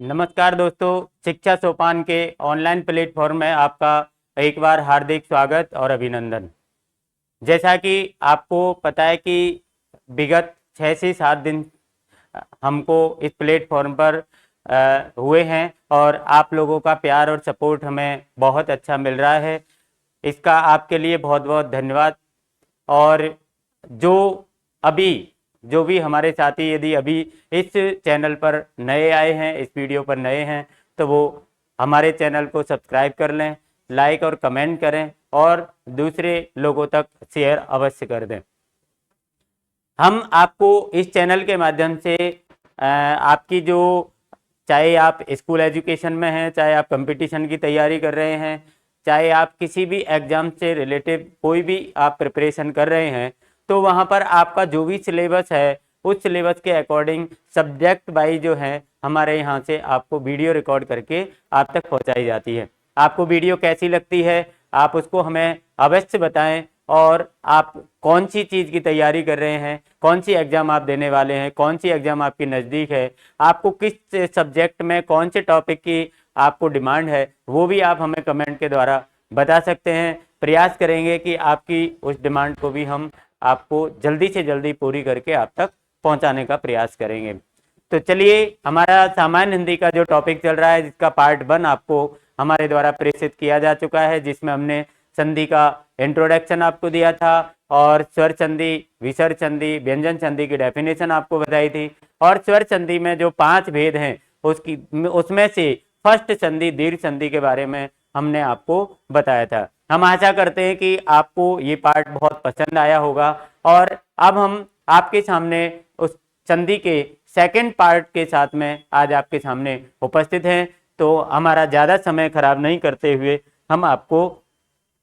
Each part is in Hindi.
नमस्कार दोस्तों, शिक्षा सोपान के ऑनलाइन प्लेटफॉर्म में आपका एक बार हार्दिक स्वागत और अभिनंदन। जैसा कि आपको पता है कि विगत 6 से 7 दिन हमको इस प्लेटफॉर्म पर हुए हैं और आप लोगों का प्यार और सपोर्ट हमें बहुत अच्छा मिल रहा है। इसका आपके लिए बहुत बहुत धन्यवाद। और जो अभी जो भी हमारे साथी यदि अभी इस चैनल पर नए आए हैं, इस वीडियो पर नए हैं, तो वो हमारे चैनल को सब्सक्राइब कर लें, लाइक और कमेंट करें और दूसरे लोगों तक शेयर अवश्य कर दें। हम आपको इस चैनल के माध्यम से आपकी जो, चाहे आप स्कूल एजुकेशन में हैं, चाहे आप कंपटीशन की तैयारी कर रहे हैं, चाहे आप किसी भी एग्जाम से रिलेटेड कोई भी आप प्रिपरेशन कर रहे हैं, तो वहाँ पर आपका जो भी सिलेबस है उस सिलेबस के अकॉर्डिंग सब्जेक्ट वाइज जो है हमारे यहाँ से आपको वीडियो रिकॉर्ड करके आप तक पहुँचाई जाती है। आपको वीडियो कैसी लगती है आप उसको हमें अवश्य बताएं। और आप कौन सी चीज़ की तैयारी कर रहे हैं, कौन सी एग्जाम आप देने वाले हैं, कौन सी एग्जाम आपकी नज़दीक है, आपको किस सब्जेक्ट में कौन से टॉपिक की आपको डिमांड है, वो भी आप हमें कमेंट के द्वारा बता सकते हैं। प्रयास करेंगे कि आपकी उस डिमांड को भी हम आपको जल्दी से जल्दी पूरी करके आप तक पहुंचाने का प्रयास करेंगे। तो चलिए, हमारा सामान्य हिंदी का जो टॉपिक चल रहा है, जिसका पार्ट 1 आपको हमारे द्वारा प्रेषित किया जा चुका है, जिसमें हमने संधि का इंट्रोडक्शन आपको दिया था और स्वर संधि, विसर्ग संधि, व्यंजन संधि की डेफिनेशन आपको बताई थी। और स्वर संधि में जो 5 भेद हैं उसमें से फर्स्ट संधि, दीर्घ संधि के बारे में हमने आपको बताया था। हम आशा करते हैं कि आपको ये पार्ट बहुत पसंद आया होगा। और अब हम आपके सामने उस संधि के सेकंड पार्ट के साथ में आज आपके सामने उपस्थित हैं। तो हमारा ज़्यादा समय खराब नहीं करते हुए हम आपको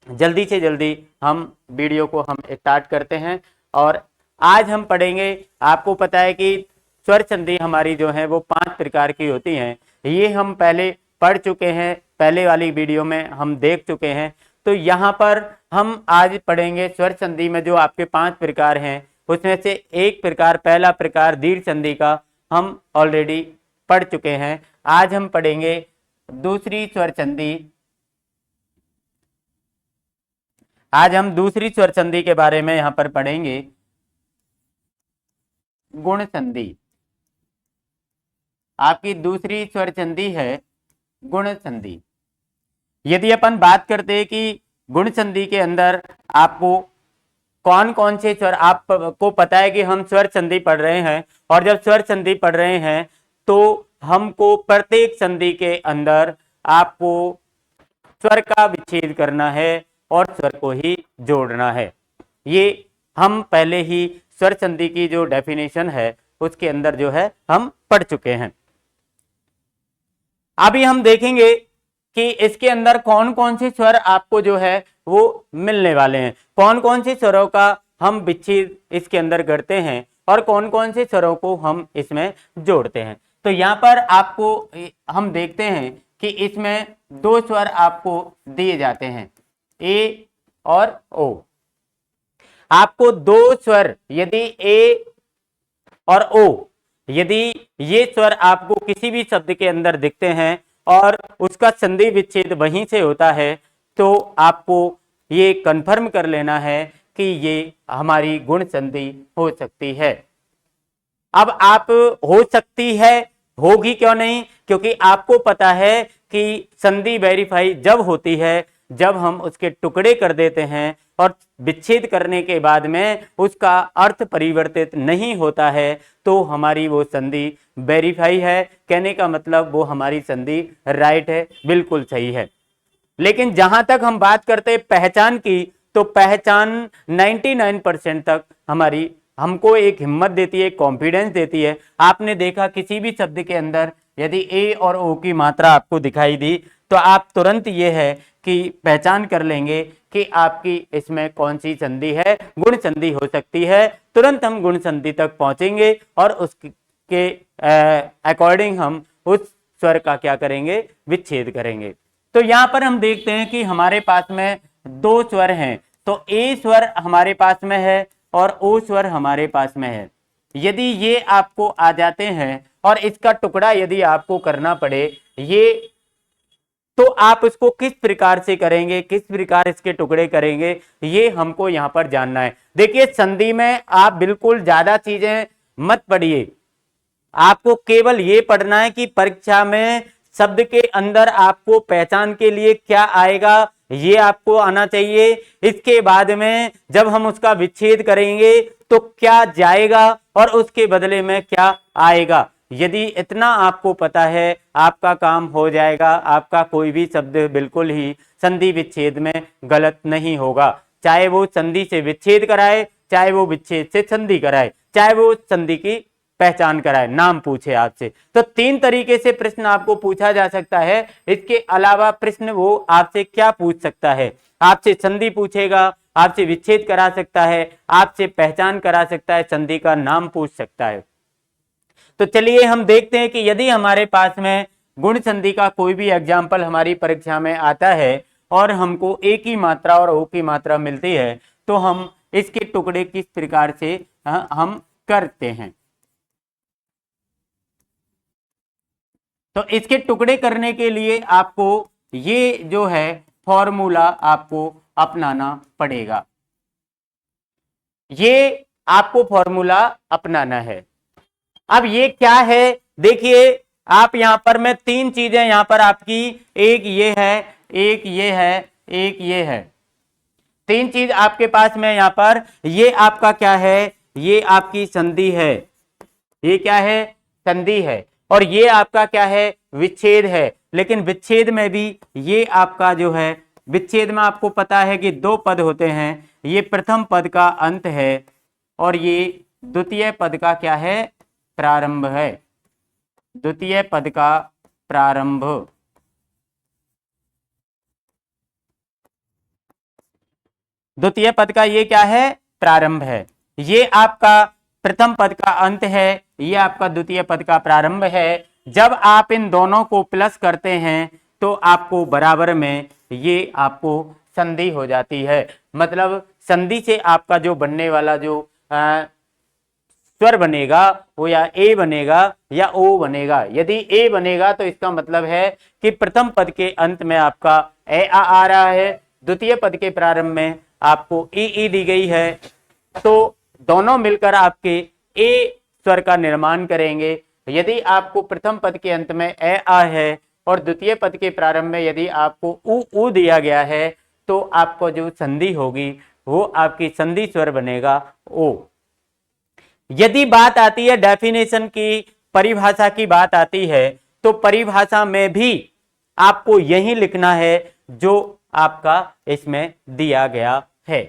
जल्दी से जल्दी हम वीडियो को हम स्टार्ट करते हैं। और आज हम पढ़ेंगे, आपको पता है कि स्वर संधि हमारी जो है वो 5 प्रकार की होती हैं। ये हम पहले पढ़ चुके हैं, पहले वाली वीडियो में हम देख चुके हैं। तो यहाँ पर हम आज पढ़ेंगे स्वर संधि में जो आपके 5 प्रकार हैं उसमें से एक प्रकार, पहला प्रकार दीर्घ संधि का हम ऑलरेडी पढ़ चुके हैं। आज हम पढ़ेंगे दूसरी स्वर संधि। आज हम दूसरी स्वर संधि के बारे में यहां पर पढ़ेंगे, गुण संधि। आपकी दूसरी स्वर संधि है गुण संधि। यदि अपन बात करते हैं कि गुण संधि के अंदर आपको कौन कौन से स्वर, आपको पता है कि हम स्वर संधि पढ़ रहे हैं और जब स्वर संधि पढ़ रहे हैं तो हमको प्रत्येक संधि के अंदर आपको स्वर का विच्छेद करना है और स्वर को ही जोड़ना है। ये हम पहले ही स्वर संधि की जो डेफिनेशन है उसके अंदर जो है हम पढ़ चुके हैं। अभी हम देखेंगे कि इसके अंदर कौन कौन से स्वर आपको जो है वो मिलने वाले हैं, कौन कौन से स्वरों का हम विच्छेद इसके अंदर करते हैं और कौन कौन से स्वरों को हम इसमें जोड़ते हैं। तो यहाँ पर आपको हम देखते हैं कि इसमें 2 स्वर आपको दिए जाते हैं, ए और ओ। आपको 2 स्वर, यदि ए और ओ, यदि ये स्वर आपको किसी भी शब्द के अंदर दिखते हैं और उसका संधि विच्छेद वहीं से होता है, तो आपको ये कंफर्म कर लेना है कि ये हमारी गुण संधि हो सकती है। अब आप हो सकती है, होगी क्यों नहीं, क्योंकि आपको पता है कि संधि वेरीफाई जब होती है जब हम उसके टुकड़े कर देते हैं और विच्छेद करने के बाद में उसका अर्थ परिवर्तित नहीं होता है तो हमारी वो संधि वेरीफाई है। कहने का मतलब वो हमारी संधि राइट है, बिल्कुल सही है। लेकिन जहां तक हम बात करते हैं पहचान की, तो पहचान 99% तक हमारी हमको एक हिम्मत देती है, कॉन्फिडेंस देती है। आपने देखा किसी भी शब्द के अंदर यदि ए और ओ की मात्रा आपको दिखाई दी तो आप तुरंत ये है कि पहचान कर लेंगे कि आपकी इसमें कौन सी संधि है, गुण संधि हो सकती है। तुरंत हम गुण संधि तक पहुंचेंगे और उसके अकॉर्डिंग हम उस स्वर का क्या करेंगे, विच्छेद करेंगे। तो यहां पर हम देखते हैं कि हमारे पास में 2 स्वर हैं, तो ए स्वर हमारे पास में है और ओ स्वर हमारे पास में है। यदि ये आपको आ जाते हैं और इसका टुकड़ा यदि आपको करना पड़े ये, तो आप इसको किस प्रकार से करेंगे, किस प्रकार इसके टुकड़े करेंगे, ये हमको यहां पर जानना है। देखिए संधि में आप बिल्कुल ज्यादा चीजें मत पढ़िए, आपको केवल ये पढ़ना है कि परीक्षा में शब्द के अंदर आपको पहचान के लिए क्या आएगा ये आपको आना चाहिए। इसके बाद में जब हम उसका विच्छेद करेंगे तो क्या जाएगा और उसके बदले में क्या आएगा। यदि इतना आपको पता है आपका काम हो जाएगा, आपका कोई भी शब्द बिल्कुल ही संधि विच्छेद में गलत नहीं होगा, चाहे वो संधि से विच्छेद कराए, चाहे वो विच्छेद से संधि कराए, चाहे वो संधि की पहचान कराए, नाम पूछे आपसे। तो तीन तरीके से प्रश्न आपको पूछा जा सकता है। इसके अलावा प्रश्न वो आपसे क्या पूछ सकता है, आपसे संधि पूछेगा, आपसे विच्छेद करा सकता है, आपसे पहचान करा सकता है, संधि का नाम पूछ सकता है। तो चलिए हम देखते हैं कि यदि हमारे पास में गुण संधि का कोई भी एग्जाम्पल हमारी परीक्षा में आता है और हमको ए की मात्रा और ओ की मात्रा मिलती है तो हम इसके टुकड़े किस प्रकार से हम करते हैं। तो इसके टुकड़े करने के लिए आपको ये जो है फॉर्मूला आपको अपनाना पड़ेगा, ये आपको फॉर्मूला अपनाना है। अब ये क्या है, देखिए आप यहां पर मैं तीन चीजें यहां पर आपकी, एक ये है, एक ये है, एक ये है, तीन चीज आपके पास में यहां पर, ये आपका क्या है, ये आपकी संधि है, ये क्या है संधि है, और ये आपका क्या है विच्छेद है। लेकिन विच्छेद में भी ये आपका जो है, विच्छेद में आपको पता है कि दो पद होते हैं, ये प्रथम पद का अंत है और ये द्वितीय पद का क्या है प्रारंभ है, द्वितीय पद का प्रारंभ। द्वितीय पद का ये क्या है प्रारंभ है, ये आपका प्रथम पद का अंत है, ये आपका द्वितीय पद का प्रारंभ है। जब आप इन दोनों को प्लस करते हैं तो आपको बराबर में ये आपको संधि हो जाती है। मतलब संधि से आपका जो बनने वाला जो स्वर बनेगा वो या ए बनेगा या ओ बनेगा। यदि ए बनेगा तो इसका मतलब है कि प्रथम पद के अंत में आपका ए आ रहा है, द्वितीय पद के प्रारंभ में आपको ई दी गई है, तो दोनों मिलकर आपके ए स्वर का निर्माण करेंगे। यदि आपको प्रथम पद के अंत में ए आ है और द्वितीय पद के प्रारंभ में यदि आपको उ दिया गया है तो आपको जो संधि होगी वो आपकी संधि स्वर बनेगा ओ। यदि बात आती है डेफिनेशन की, परिभाषा की बात आती है, तो परिभाषा में भी आपको यही लिखना है जो आपका इसमें दिया गया है।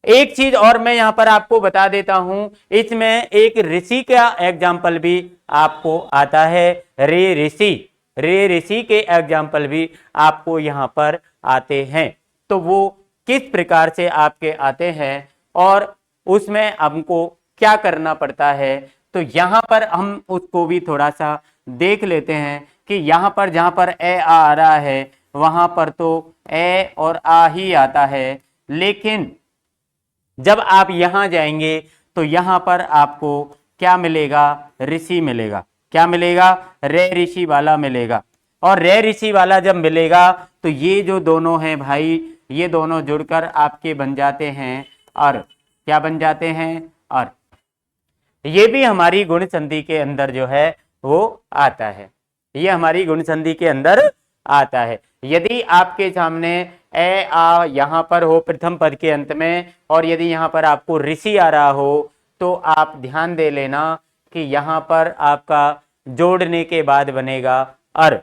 एक चीज और मैं यहां पर आपको बता देता हूं, इसमें एक ऋषि का एग्जाम्पल भी आपको आता है, रे ऋषि के एग्जाम्पल भी आपको यहां पर आते हैं। तो वो किस प्रकार से आपके आते हैं और उसमें हमको क्या करना पड़ता है, तो यहां पर हम उसको भी थोड़ा सा देख लेते हैं कि यहां पर जहां पर ए आ रहा है वहां पर तो ए और आ ही आता है, लेकिन जब आप यहां जाएंगे तो यहां पर आपको क्या मिलेगा, ऋषि मिलेगा। क्या मिलेगा, रे ऋषि वाला मिलेगा। और रे ऋषि वाला जब मिलेगा तो ये जो दोनों हैं भाई, ये दोनों जुड़कर आपके बन जाते हैं और क्या बन जाते हैं, और ये भी हमारी गुण संधि के अंदर जो है वो आता है, ये हमारी गुण संधि के अंदर आता है। यदि आपके सामने ए आ यहाँ पर हो प्रथम पद के अंत में और यदि यहाँ पर आपको ऋषि आ रहा हो तो आप ध्यान दे लेना कि यहाँ पर आपका जोड़ने के बाद बनेगा अर।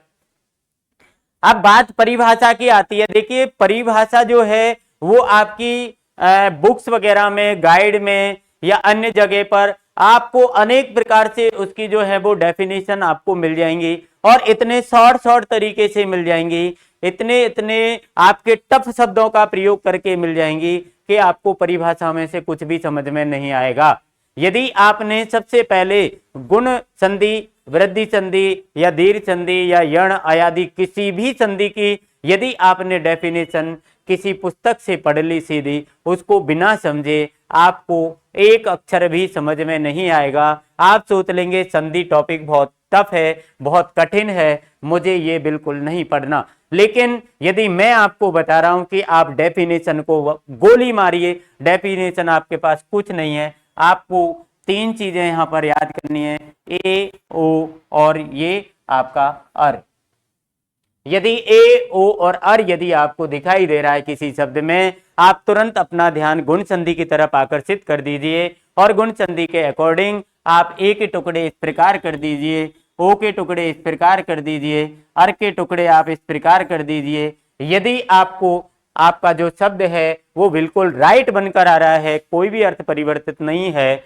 अब बात परिभाषा की आती है। देखिए परिभाषा जो है वो आपकी बुक्स वगैरह में, गाइड में या अन्य जगह पर आपको अनेक प्रकार से उसकी जो है वो डेफिनेशन आपको मिल जाएंगी और इतने शॉर्ट तरीके से मिल जाएंगी, इतने आपके टफ शब्दों का प्रयोग करके मिल जाएंगी कि आपको परिभाषा में से कुछ भी समझ में नहीं आएगा। यदि आपने सबसे पहले गुण संधि, वृद्धि संधि या दीर्घ संधि या यण आदि किसी भी संधि की यदि आपने डेफिनेशन किसी पुस्तक से पढ़ ली सीधी, उसको बिना समझे आपको एक अक्षर भी समझ में नहीं आएगा। आप सोच लेंगे संधि टॉपिक बहुत टफ है, बहुत कठिन है, मुझे ये बिल्कुल नहीं पढ़ना। लेकिन यदि मैं आपको बता रहा हूं कि आप डेफिनेशन को गोली मारिए, डेफिनेशन आपके पास कुछ नहीं है, आपको 3 चीजें यहां पर याद करनी है, ए ओ और ये आपका अर। यदि ए ओ और अर यदि आपको दिखाई दे रहा है किसी शब्द में, आप तुरंत अपना ध्यान गुण संधि की तरफ आकर्षित कर दीजिए और गुण संधि के अकॉर्डिंग आप ए के टुकड़े इस प्रकार कर दीजिए, ओ के टुकड़े इस प्रकार कर दीजिए, अर के टुकड़े आप इस प्रकार कर दीजिए। यदि आपको आपका जो शब्द है वो बिल्कुल राइट बनकर आ रहा है, कोई भी अर्थ परिवर्तित नहीं है,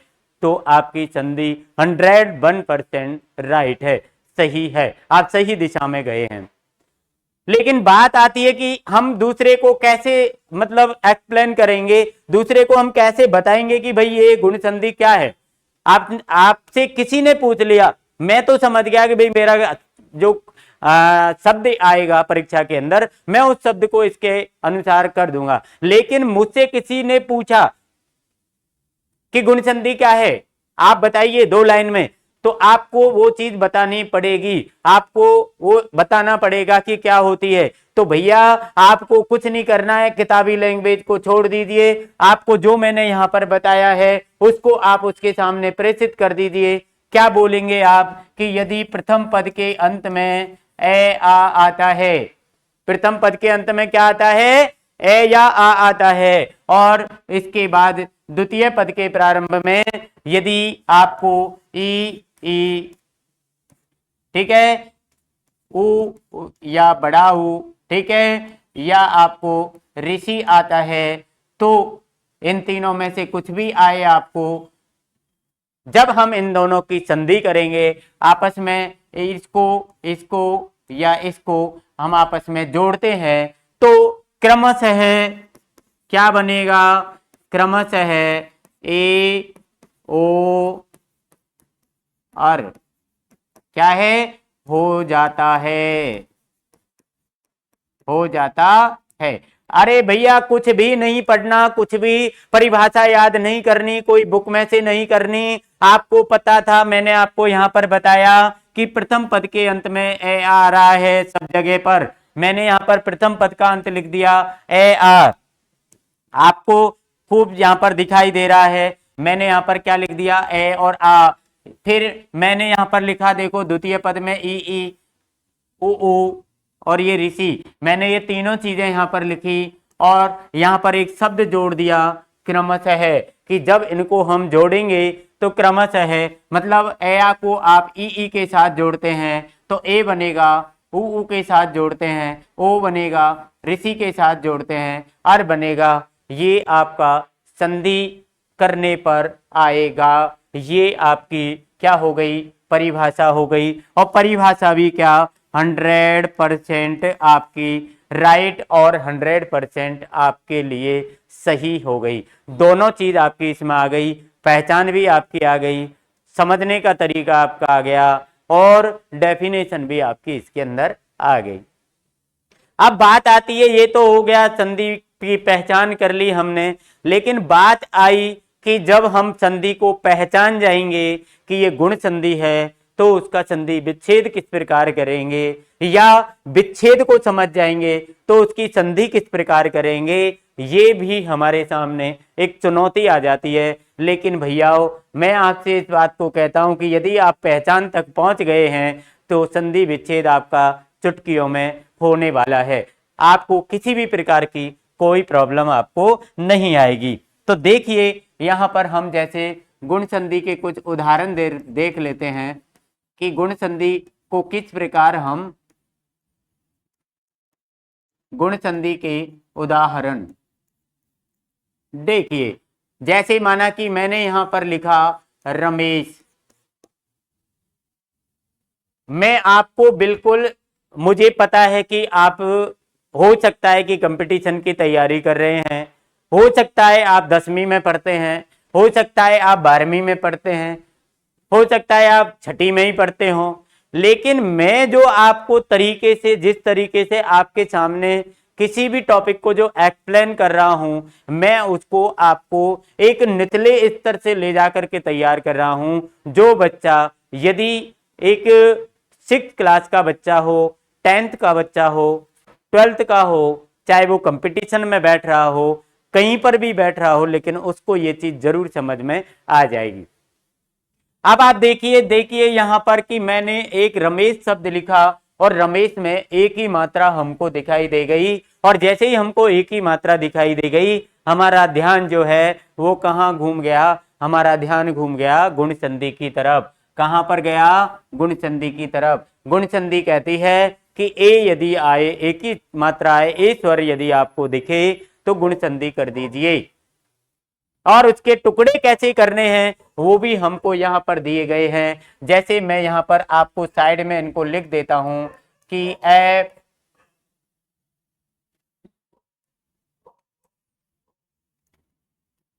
तो आपकी संधि 101% राइट है, सही है, आप सही दिशा में गए हैं। लेकिन बात आती है कि हम दूसरे को कैसे मतलब एक्सप्लेन करेंगे, दूसरे को हम कैसे बताएंगे कि भाई ये गुण संधि क्या है। आपसे किसी ने पूछ लिया, मैं तो समझ गया कि भाई मेरा जो शब्द आएगा परीक्षा के अंदर, मैं उस शब्द को इसके अनुसार कर दूंगा। लेकिन मुझसे किसी ने पूछा कि गुण संधि क्या है, आप बताइए 2 लाइन में, तो आपको वो चीज बतानी पड़ेगी, आपको वो बताना पड़ेगा कि क्या होती है। तो भैया आपको कुछ नहीं करना है, किताबी लैंग्वेज को छोड़ दीजिए, आपको जो मैंने यहां पर बताया है उसको आप उसके सामने प्रेषित कर दीजिए। क्या बोलेंगे आप कि यदि प्रथम पद के अंत में ए आ आता है, प्रथम पद के अंत में क्या आता है, ए या आ आता है, और इसके बाद द्वितीय पद के प्रारंभ में यदि आपको ई ठीक है, उ या बड़ा उ, ठीक है, या आपको ऋषि आता है, तो इन तीनों में से कुछ भी आए आपको, जब हम इन दोनों की संधि करेंगे आपस में, इसको या इसको हम आपस में जोड़ते हैं, तो क्रमशः क्या बनेगा, क्रमशः ए ओ और क्या है, हो जाता है, हो जाता है। अरे भैया कुछ भी नहीं पढ़ना, कुछ भी परिभाषा याद नहीं करनी, कोई बुक में से नहीं करनी, आपको पता था, मैंने आपको यहां पर बताया कि प्रथम पद के अंत में ए आ रहा है सब जगह पर, मैंने यहां पर प्रथम पद का अंत लिख दिया ए आ, आपको खूब यहां पर दिखाई दे रहा है, मैंने यहां पर क्या लिख दिया, ए और आ। फिर मैंने यहां पर लिखा, देखो द्वितीय पद में ई उ और ये ऋषि, मैंने ये तीनों चीजें यहां पर लिखी और यहां पर एक शब्द जोड़ दिया क्रमशः, कि जब इनको हम जोड़ेंगे तो क्रमशः मतलब ए को आप ई के साथ जोड़ते हैं तो ए बनेगा, उ के साथ जोड़ते हैं ओ बनेगा, ऋषि के साथ जोड़ते हैं अर बनेगा। ये आपका संधि करने पर आएगा, ये आपकी क्या हो गई, परिभाषा हो गई, और परिभाषा भी क्या 100% आपकी राइट और 100% आपके लिए सही हो गई। दोनों चीज आपकी इसमें आ गई, पहचान भी आपकी आ गई, समझने का तरीका आपका आ गया और डेफिनेशन भी आपकी इसके अंदर आ गई। अब बात आती है, ये तो हो गया संधि की पहचान कर ली हमने, लेकिन बात आई कि जब हम संधि को पहचान जाएंगे कि ये गुण संधि है तो उसका संधि विच्छेद किस प्रकार करेंगे, या विच्छेद को समझ जाएंगे तो उसकी संधि किस प्रकार करेंगे, ये भी हमारे सामने एक चुनौती आ जाती है। लेकिन भैयाओ मैं आपसे इस बात को कहता हूं कि यदि आप पहचान तक पहुंच गए हैं तो संधि विच्छेद आपका चुटकियों में होने वाला है, आपको किसी भी प्रकार की कोई प्रॉब्लम आपको नहीं आएगी। तो देखिए यहां पर हम जैसे गुण संधि के कुछ उदाहरण देख लेते हैं कि गुण संधि को किस प्रकार हम, गुण संधि के उदाहरण देखिए, जैसे माना कि मैंने यहां पर लिखा रमेश, मैं आपको बिल्कुल, मुझे पता है कि आप हो सकता है कि कंपटीशन की तैयारी कर रहे हैं, हो सकता है आप 10वीं में पढ़ते हैं, हो सकता है आप 12वीं में पढ़ते हैं, हो सकता है आप 6ठी में ही पढ़ते हो, लेकिन मैं जो आपको तरीके से, जिस तरीके से आपके सामने किसी भी टॉपिक को जो एक्सप्लेन कर रहा हूं मैं उसको आपको एक निचले स्तर से ले जाकर के तैयार कर रहा हूं। जो बच्चा यदि एक 6th क्लास का बच्चा हो, 10th का बच्चा हो, 12th का हो, चाहे वो कंपटीशन में बैठ रहा हो, कहीं पर भी बैठ रहा हो, लेकिन उसको ये चीज जरूर समझ में आ जाएगी। अब आप देखिए यहां पर कि मैंने एक रमेश शब्द लिखा और रमेश में एक ही मात्रा हमको दिखाई दे गई, और जैसे ही हमको एक ही मात्रा दिखाई दे गई हमारा ध्यान जो है वो कहां घूम गया, हमारा ध्यान घूम गया गुण संधि की तरफ। कहां पर गया? गुण संधि की तरफ। गुण संधि कहती है कि ए यदि आए, एक ही मात्रा आए, ए स्वर यदि आपको दिखे तो गुण संधि कर दीजिए। और उसके टुकड़े कैसे करने हैं वो भी हमको यहाँ पर दिए गए हैं। जैसे मैं यहाँ पर आपको साइड में इनको लिख देता हूं कि ए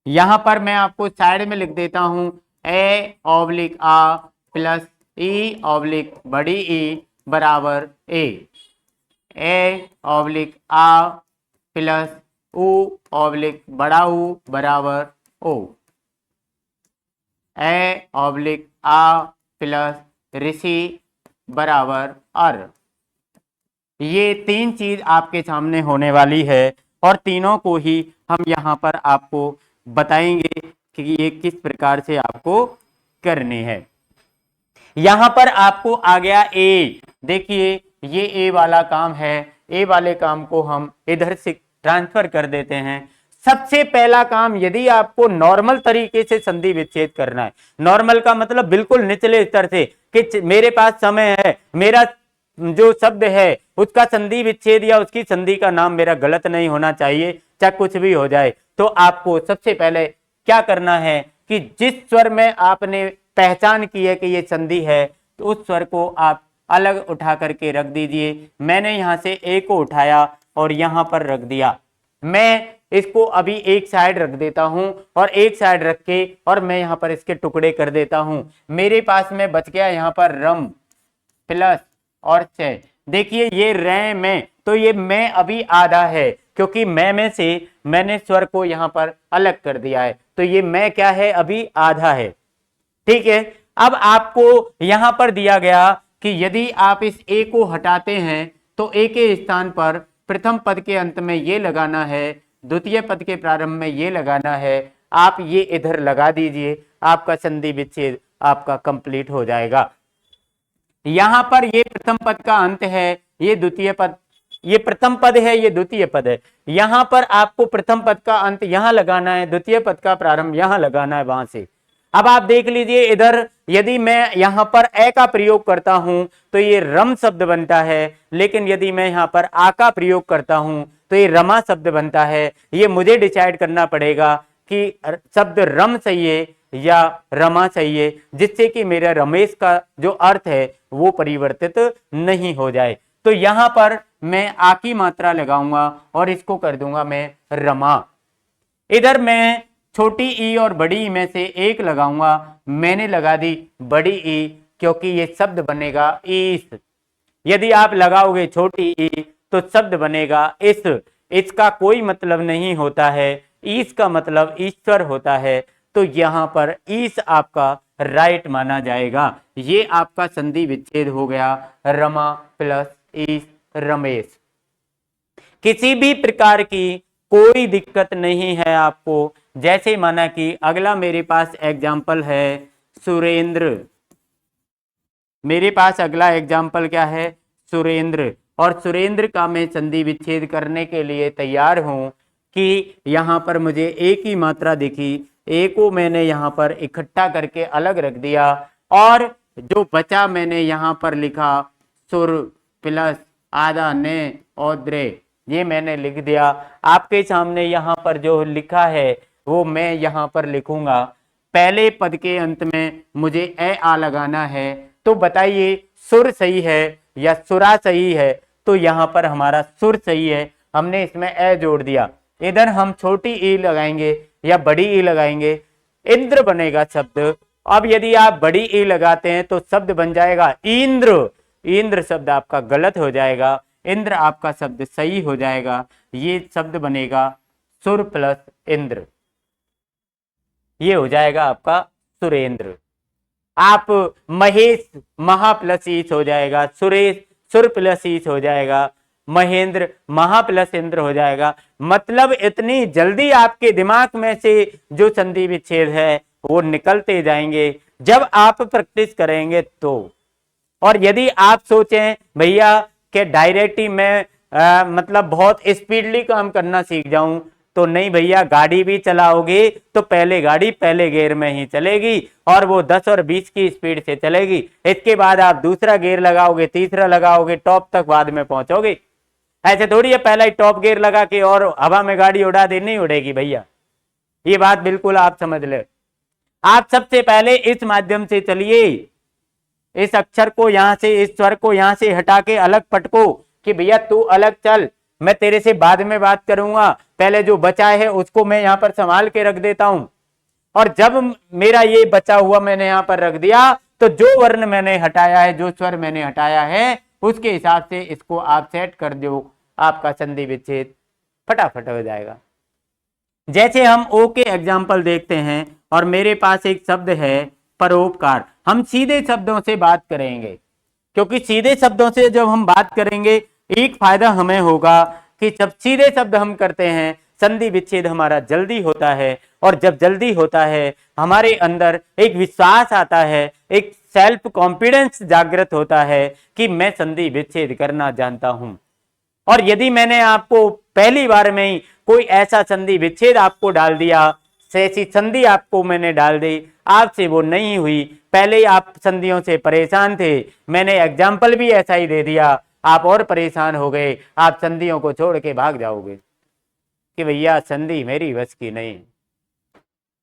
यहां पर मैं आपको साइड में लिख देता हूं ए ऑब्लिक आ प्लस ई ऑब्लिक बड़ी ई बराबर ए ऑब्लिक आ प्लस ऊ ऑब्लिक बड़ा ऊ बराबर ओ, ए ऑब्लिक आ प्लस ऋषि बराबर अर। ये तीन चीज आपके सामने होने वाली है और तीनों को ही हम यहाँ पर आपको बताएंगे कि ये किस प्रकार से आपको करने हैं। यहां पर आपको आ गया ए। देखिए ये ए वाला काम है, ए वाले काम को हम इधर से ट्रांसफर कर देते हैं। सबसे पहला काम, यदि आपको नॉर्मल तरीके से संधि विच्छेद करना है, नॉर्मल का मतलब बिल्कुल निचले स्तर से कि मेरे पास समय है, मेरा जो शब्द है उसका संधि विच्छेद या उसकी संधि का नाम मेरा गलत नहीं होना चाहिए, चाहे कुछ भी हो जाए, तो आपको सबसे पहले क्या करना है कि जिस स्वर में आपने पहचान की है कि ये संधि है तो उस स्वर को आप अलग उठा करके रख दीजिए। मैंने यहां से ए को उठाया और यहां पर रख दिया। मैं इसको अभी एक साइड रख देता हूं और एक साइड रख के और मैं यहां पर इसके टुकड़े कर देता हूं। मेरे पास में बच गया यहां पर रम प्लस और च। देखिए ये रे में, तो ये मैं अभी आधा है क्योंकि मैं में से मैंने स्वर को यहां पर अलग कर दिया है, तो ये मैं क्या है अभी आधा है। ठीक है, अब आपको यहां पर दिया गया कि यदि आप इस ए को हटाते हैं तो ए के स्थान पर प्रथम पद के अंत में ये लगाना है, द्वितीय पद के प्रारंभ में ये लगाना है। आप ये इधर लगा दीजिए, आपका संधि विच्छेद आपका कंप्लीट हो जाएगा। यहां पर ये प्रथम पद का अंत है, ये द्वितीय पद, ये प्रथम पद है, ये द्वितीय पद है। यहां पर आपको प्रथम पद का अंत यहां लगाना है, द्वितीय पद का प्रारंभ यहां लगाना है वहां से। अब आप देख लीजिए इधर यदि मैं यहां पर ए का प्रयोग करता हूं तो ये रम शब्द बनता है, लेकिन यदि मैं यहां पर आ का प्रयोग करता हूं तो ये रमा शब्द बनता है। ये मुझे डिसाइड करना पड़ेगा कि शब्द रम सही है या रमा सही है, जिससे कि मेरा रमेश का जो अर्थ है वो परिवर्तित नहीं हो जाए। तो यहां पर मैं आ की मात्रा लगाऊंगा और इसको कर दूंगा मैं रमा। इधर मैं छोटी ई और बड़ी ई में से एक लगाऊंगा, मैंने लगा दी बड़ी ई क्योंकि ये शब्द बनेगा ईस। यदि आप लगाओगे छोटी ई तो शब्द बनेगा इस। इसका कोई मतलब नहीं होता है, ईस का मतलब ईश्वर होता है, तो यहां पर ईस आपका राइट माना जाएगा। ये आपका संधि विच्छेद हो गया, रमा प्लस ईस रमेश। किसी भी प्रकार की कोई दिक्कत नहीं है आपको। जैसे माना कि अगला मेरे पास एग्जाम्पल है सुरेंद्र। मेरे पास अगला एग्जाम्पल क्या है? सुरेंद्र। और सुरेंद्र का मैं संधि विच्छेद करने के लिए तैयार हूं कि यहां पर मुझे एक ही मात्रा दिखी, ए को मैंने यहां पर इकट्ठा करके अलग रख दिया और जो बचा मैंने यहां पर लिखा सुर प्लस आधा ने औद्रे, ये मैंने लिख दिया। आपके सामने यहाँ पर जो लिखा है वो मैं यहाँ पर लिखूंगा। पहले पद के अंत में मुझे ए आ लगाना है, तो बताइए सुर सही है या सुरा सही है? तो यहाँ पर हमारा सुर सही है, हमने इसमें ए जोड़ दिया। इधर हम छोटी ई लगाएंगे या बड़ी ई लगाएंगे, इंद्र बनेगा शब्द। अब यदि आप बड़ी ई लगाते हैं तो शब्द बन जाएगा इंद्र। इंद्र शब्द आपका गलत हो जाएगा। इंद्र आपका शब्द सही हो जाएगा। ये शब्द बनेगा सुर प्लस इंद्र, ये हो जाएगा आपका सुरेंद्र। आप महेश महा प्लस ईश हो जाएगा, सुरेश सुर प्लस ईश हो जाएगा, महेंद्र महा प्लस इंद्र हो जाएगा। मतलब इतनी जल्दी आपके दिमाग में से जो संधि विच्छेद है वो निकलते जाएंगे जब आप प्रैक्टिस करेंगे तो। और यदि आप सोचें भैया कि डायरेक्ट ही मैं मतलब बहुत स्पीडली काम करना सीख जाऊं, तो नहीं भैया, गाड़ी भी चलाओगे तो पहले गाड़ी पहले गियर में ही चलेगी और वो 10 और 20 की स्पीड से चलेगी। इसके बाद आप दूसरा गियर लगाओगे, तीसरा लगाओगे, टॉप तक बाद में पहुंचोगे। ऐसे थोड़ी है पहला ही टॉप गियर लगा के और हवा में गाड़ी उड़ा दे, नहीं उड़ेगी भैया। ये बात बिल्कुल आप समझ ले। आप सबसे पहले इस माध्यम से चलिए, इस अक्षर को यहां से, इस स्वर को यहां से हटा के अलग पटको कि भैया तू अलग चल, मैं तेरे से बाद में बात करूंगा, पहले जो बचा है उसको मैं यहां पर संभाल के रख देता हूं। और जब मेरा ये बचा हुआ मैंने यहां पर रख दिया तो जो वर्ण मैंने हटाया है, जो स्वर मैंने हटाया है, उसके हिसाब से इसको आप सेट कर दो, आपका संधि विच्छेद फटाफट हो जाएगा। जैसे हम ओ के एग्जाम्पल देखते हैं और मेरे पास एक शब्द है परोपकार। हम सीधे शब्दों से बात करेंगे, क्योंकि सीधे शब्दों से जब हम बात करेंगे एक फायदा हमें होगा कि जब सीधे शब्द हम करते हैं संधि विच्छेद हमारा जल्दी होता है, और जब जल्दी होता है हमारे अंदर एक विश्वास आता है, एक सेल्फ कॉन्फिडेंस जागृत होता है कि मैं संधि विच्छेद करना जानता हूं। और यदि मैंने आपको पहली बार में ही कोई ऐसा संधि विच्छेद आपको डाल दिया, ऐसी संधि आपको मैंने डाल दी, आपसे वो नहीं हुई, पहले ही आप संधियों से परेशान थे, मैंने एग्जाम्पल भी ऐसा ही दे दिया, आप और परेशान हो गए, आप संधियों को छोड़ के भाग जाओगे कि भैया संधि मेरी बस की नहीं।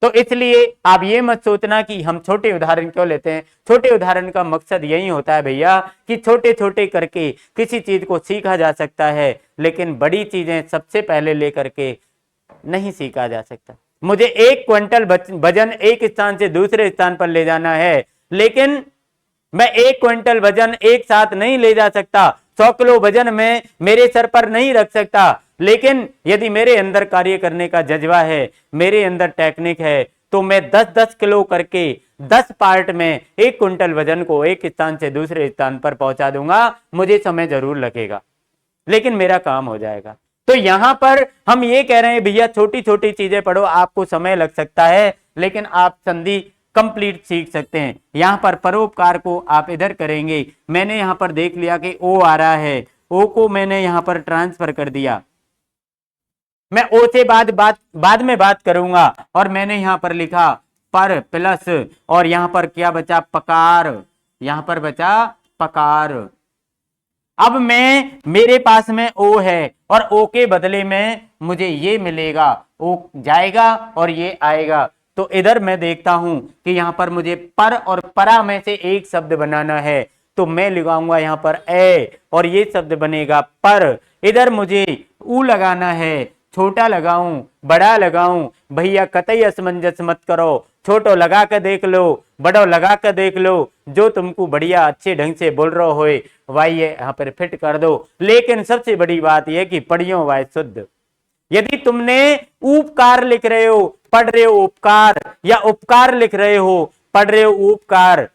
तो इसलिए आप ये मत सोचना कि हम छोटे उदाहरण क्यों लेते हैं। छोटे उदाहरण का मकसद यही होता है भैया कि छोटे छोटे करके किसी चीज को सीखा जा सकता है, लेकिन बड़ी चीजें सबसे पहले लेकर के नहीं सीखा जा सकता। मुझे 1 क्विंटल वजन एक स्थान से दूसरे स्थान पर ले जाना है, लेकिन मैं 1 क्विंटल वजन एक साथ नहीं ले जा सकता, 100 किलो वजन में मेरे सर पर नहीं रख सकता। लेकिन यदि मेरे अंदर कार्य करने का जज्बा है, मेरे अंदर टेक्निक है, तो मैं 10-10 किलो करके 10 पार्ट में 1 क्विंटल वजन को एक स्थान से दूसरे स्थान पर पहुंचा दूंगा। मुझे समय जरूर लगेगा, लेकिन मेरा काम हो जाएगा। तो यहां पर हम ये कह रहे हैं भैया छोटी छोटी चीजें पढ़ो, आपको समय लग सकता है लेकिन आप संधि कंप्लीट सीख सकते हैं। यहां पर परोपकार को आप इधर करेंगे, मैंने यहां पर देख लिया कि ओ आ रहा है, ओ को मैंने यहां पर ट्रांसफर कर दिया, मैं ओ से बाद में बात करूंगा, और मैंने यहां पर लिखा पर प्लस, और यहां पर क्या बचा, पकार, यहां पर बचा पकार। अब मेरे पास में ओ है और ओ के बदले में मुझे ये मिलेगा, ओ जाएगा और ये आएगा। तो इधर मैं देखता हूं कि यहां पर मुझे पर और परा में से एक शब्द बनाना है, तो मैं लगाऊंगा यहां पर ए और ये शब्द बनेगा पर। इधर मुझे ऊ लगाना है, छोटा लगाऊं बड़ा लगाऊं, भैया कतई असमंजस मत करो, छोटो लगा कर देख लो, बड़ो लगा कर देख लो, जो तुमको बढ़िया अच्छे ढंग से बोल रहे हो भाई ये यहाँ पर फिट कर दो। लेकिन सबसे बड़ी बात यह कि पढ़ियो वाय शुद्ध। यदि तुमने उपकार लिख रहे हो पढ़ रहे हो उपकार, या उपकार लिख रहे हो पढ़ रहे हो उपकार,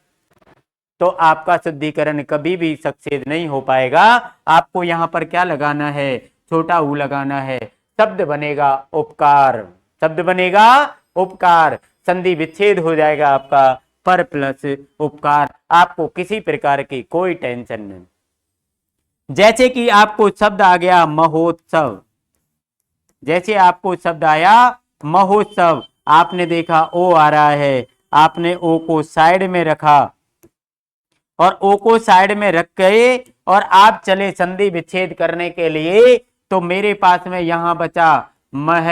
तो आपका शुद्धिकरण कभी भी सक्सेस नहीं हो पाएगा। आपको यहाँ पर क्या लगाना है, छोटा ऊ लगाना है, शब्द बनेगा उपकार, शब्द बनेगा उपकार, संधि विच्छेद हो जाएगा आपका पर प्लस उपकार। आपको किसी प्रकार की कोई टेंशन नहीं। जैसे कि आपको शब्द आ गया महोत्सव, जैसे आपको शब्द आया महोत्सव, आपने देखा ओ आ रहा है, आपने ओ को साइड में रखा और ओ को साइड में रख गए और आप चले संधि विच्छेद करने के लिए, तो मेरे पास में यहां बचा मह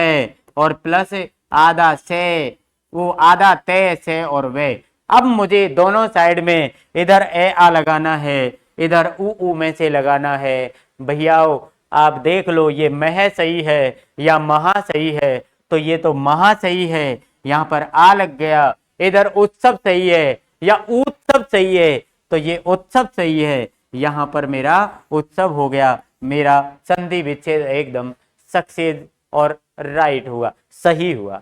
और प्लस आधा से, वो आधा ते से और वे। अब मुझे दोनों साइड में इधर ए आ लगाना है, इधर ऊ में से लगाना है। भैया आप देख लो ये मह सही है या महा सही है, तो ये तो महा सही है, यहाँ पर आ लग गया। इधर उत्सव सही है या उत्सव सही है, तो ये उत्सव सही है, यहाँ पर मेरा उत्सव हो गया। मेरा संधि विच्छेद एकदम सक्सेस और राइट हुआ, सही हुआ।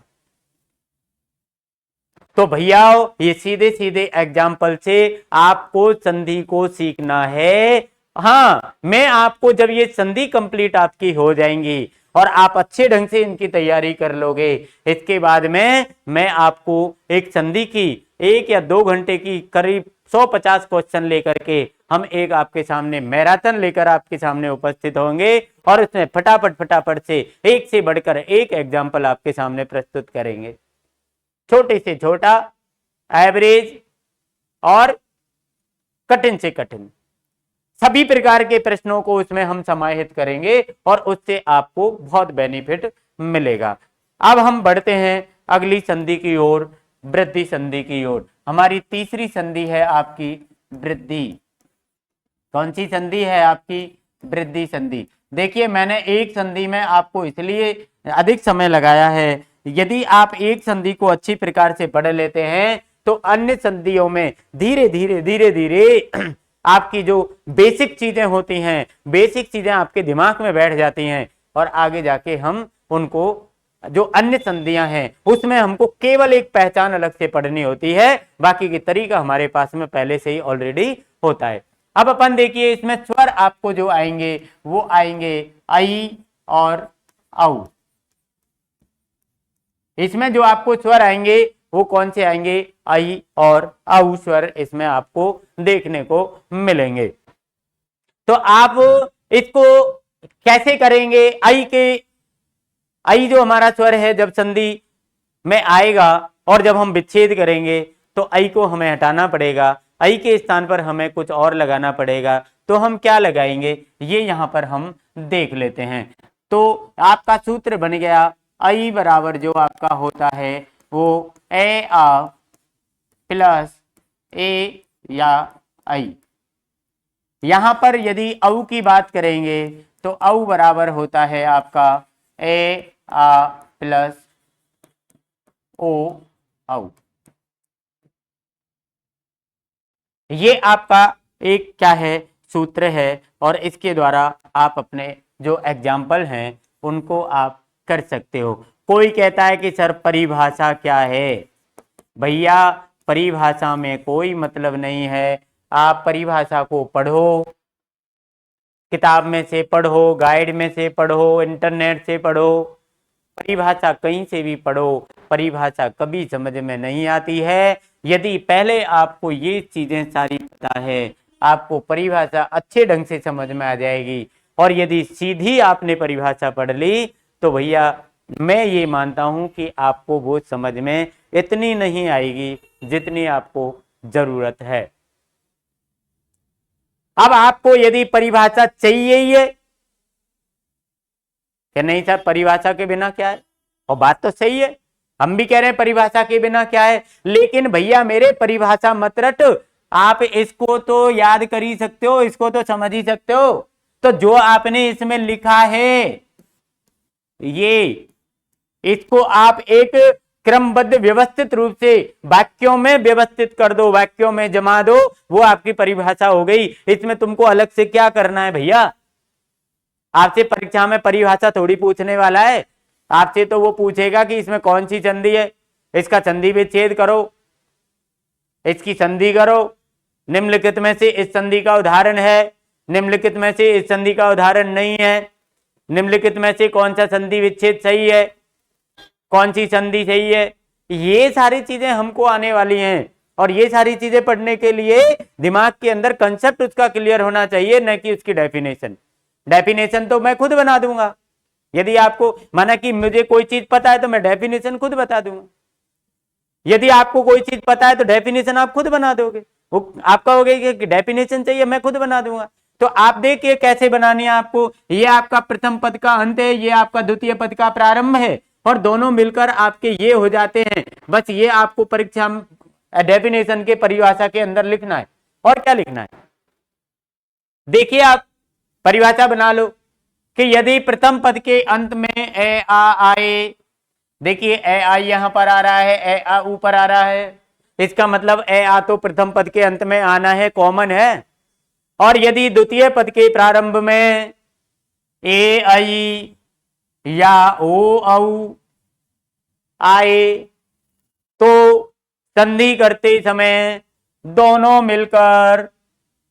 तो भैया ये सीधे सीधे एग्जाम्पल से आपको संधि को सीखना है। हाँ, मैं आपको जब ये संधि कंप्लीट आपकी हो जाएंगी और आप अच्छे ढंग से इनकी तैयारी कर लोगे, इसके बाद में मैं आपको एक संधि की 1 या 2 घंटे की करीब 150 क्वेश्चन लेकर के हम एक आपके सामने मैराथन लेकर आपके सामने उपस्थित होंगे और उसमें फटाफट फटाफट से एक से बढ़कर एक एग्जाम्पल आपके सामने प्रस्तुत करेंगे। छोटे से छोटा, एवरेज और कठिन से कठिन सभी प्रकार के प्रश्नों को उसमें हम समाहित करेंगे और उससे आपको बहुत बेनिफिट मिलेगा। अब हम बढ़ते हैं अगली संधि की ओर, वृद्धि संधि की ओर। हमारी तीसरी संधि है आपकी वृद्धि। कौन सी संधि है आपकी? वृद्धि संधि। देखिए, मैंने एक संधि में आपको इसलिए अधिक समय लगाया है, यदि आप एक संधि को अच्छी प्रकार से पढ़ लेते हैं तो अन्य संधियों में धीरे धीरे धीरे धीरे आपकी जो बेसिक चीजें होती हैं, बेसिक चीजें आपके दिमाग में बैठ जाती हैं और आगे जाके हम उनको जो अन्य संधियां हैं उसमें हमको केवल एक पहचान अलग से पढ़नी होती है, बाकी की तरीका हमारे पास में पहले से ही ऑलरेडी होता है। अब अपन देखिए, इसमें स्वर आपको जो आएंगे वो आएंगे आई और औ। इसमें जो आपको स्वर आएंगे वो कौन से आएंगे? आई और औ स्वर इसमें आपको देखने को मिलेंगे। तो आप इसको कैसे करेंगे? आई जो हमारा स्वर है जब संधि में आएगा और जब हम विच्छेद करेंगे तो आई को हमें हटाना पड़ेगा, आई के स्थान पर हमें कुछ और लगाना पड़ेगा। तो हम क्या लगाएंगे ये यहां पर हम देख लेते हैं। तो आपका सूत्र बन गया आई बराबर जो आपका होता है वो ए आ प्लस ए या आई। यहां पर यदि औ की बात करेंगे तो औ बराबर होता है आपका ए आ प्लस ओ औ। ये आपका एक क्या है? सूत्र है और इसके द्वारा आप अपने जो एग्जाम्पल हैं उनको आप कर सकते हो। कोई कहता है कि सर परिभाषा क्या है? भैया परिभाषा में कोई मतलब नहीं है, आप परिभाषा को पढ़ो, किताब में से पढ़ो, गाइड में से पढ़ो, इंटरनेट से पढ़ो, परिभाषा कहीं से भी पढ़ो, परिभाषा कभी समझ में नहीं आती है। यदि पहले आपको ये चीजें सारी पता है, आपको परिभाषा अच्छे ढंग से समझ में आ जाएगी। और यदि सीधी आपने परिभाषा पढ़ ली तो भैया मैं ये मानता हूं कि आपको वो समझ में इतनी नहीं आएगी जितनी आपको जरूरत है। अब आपको यदि परिभाषा चाहिए ही है कि नहीं सर परिभाषा के बिना क्या है, और बात तो सही है, हम भी कह रहे हैं परिभाषा के बिना क्या है, लेकिन भैया मेरे परिभाषा मत रट, आप इसको तो याद कर ही सकते हो, इसको तो समझ ही सकते हो। तो जो आपने इसमें लिखा है ये, इसको आप एक क्रमबद्ध व्यवस्थित रूप से वाक्यों में व्यवस्थित कर दो, वाक्यों में जमा दो, वो आपकी परिभाषा हो गई। इसमें तुमको अलग से क्या करना है भैया? आपसे परीक्षा में परिभाषा थोड़ी पूछने वाला है, आपसे तो वो पूछेगा कि इसमें कौन सी संधि है, इसका संधि विच्छेद करो, इसकी संधि करो, निम्नलिखित में से इस संधि का उदाहरण है, निम्नलिखित में से इस संधि का उदाहरण नहीं है, निम्नलिखित में से कौन सा संधि विच्छेद सही है, कौन सी संधि सही है। ये सारी चीजें हमको आने वाली हैं और ये सारी चीजें पढ़ने के लिए दिमाग के अंदर कंसेप्ट उसका क्लियर होना चाहिए, न कि उसकी डेफिनेशन। डेफिनेशन तो मैं खुद बना दूंगा, यदि आपको माना कि मुझे कोई चीज पता है तो मैं डेफिनेशन खुद बता दूंगा, यदि आपको कोई चीज पता है तो डेफिनेशन आप खुद बना दोगे। वो आप कहोगे कि डेफिनेशन चाहिए, मैं खुद बना दूंगा। तो आप देखिए कैसे बनानी है आपको। ये आपका प्रथम पद का अंत है, ये आपका द्वितीय पद का प्रारंभ है, और दोनों मिलकर आपके ये हो जाते हैं। बस ये आपको परीक्षा डेफिनेशन के परिभाषा के अंदर लिखना है, और क्या लिखना है देखिए, आप परिभाषा बना लो कि यदि प्रथम पद के अंत में ए आ आए, देखिए ए आ यहां पर आ रहा है, ए आ ऊपर आ रहा है, इसका मतलब ए आ तो प्रथम पद के अंत में आना है, कॉमन है। और यदि द्वितीय पद के प्रारंभ में ए आई या ओ औ आए तो संधि करते समय दोनों मिलकर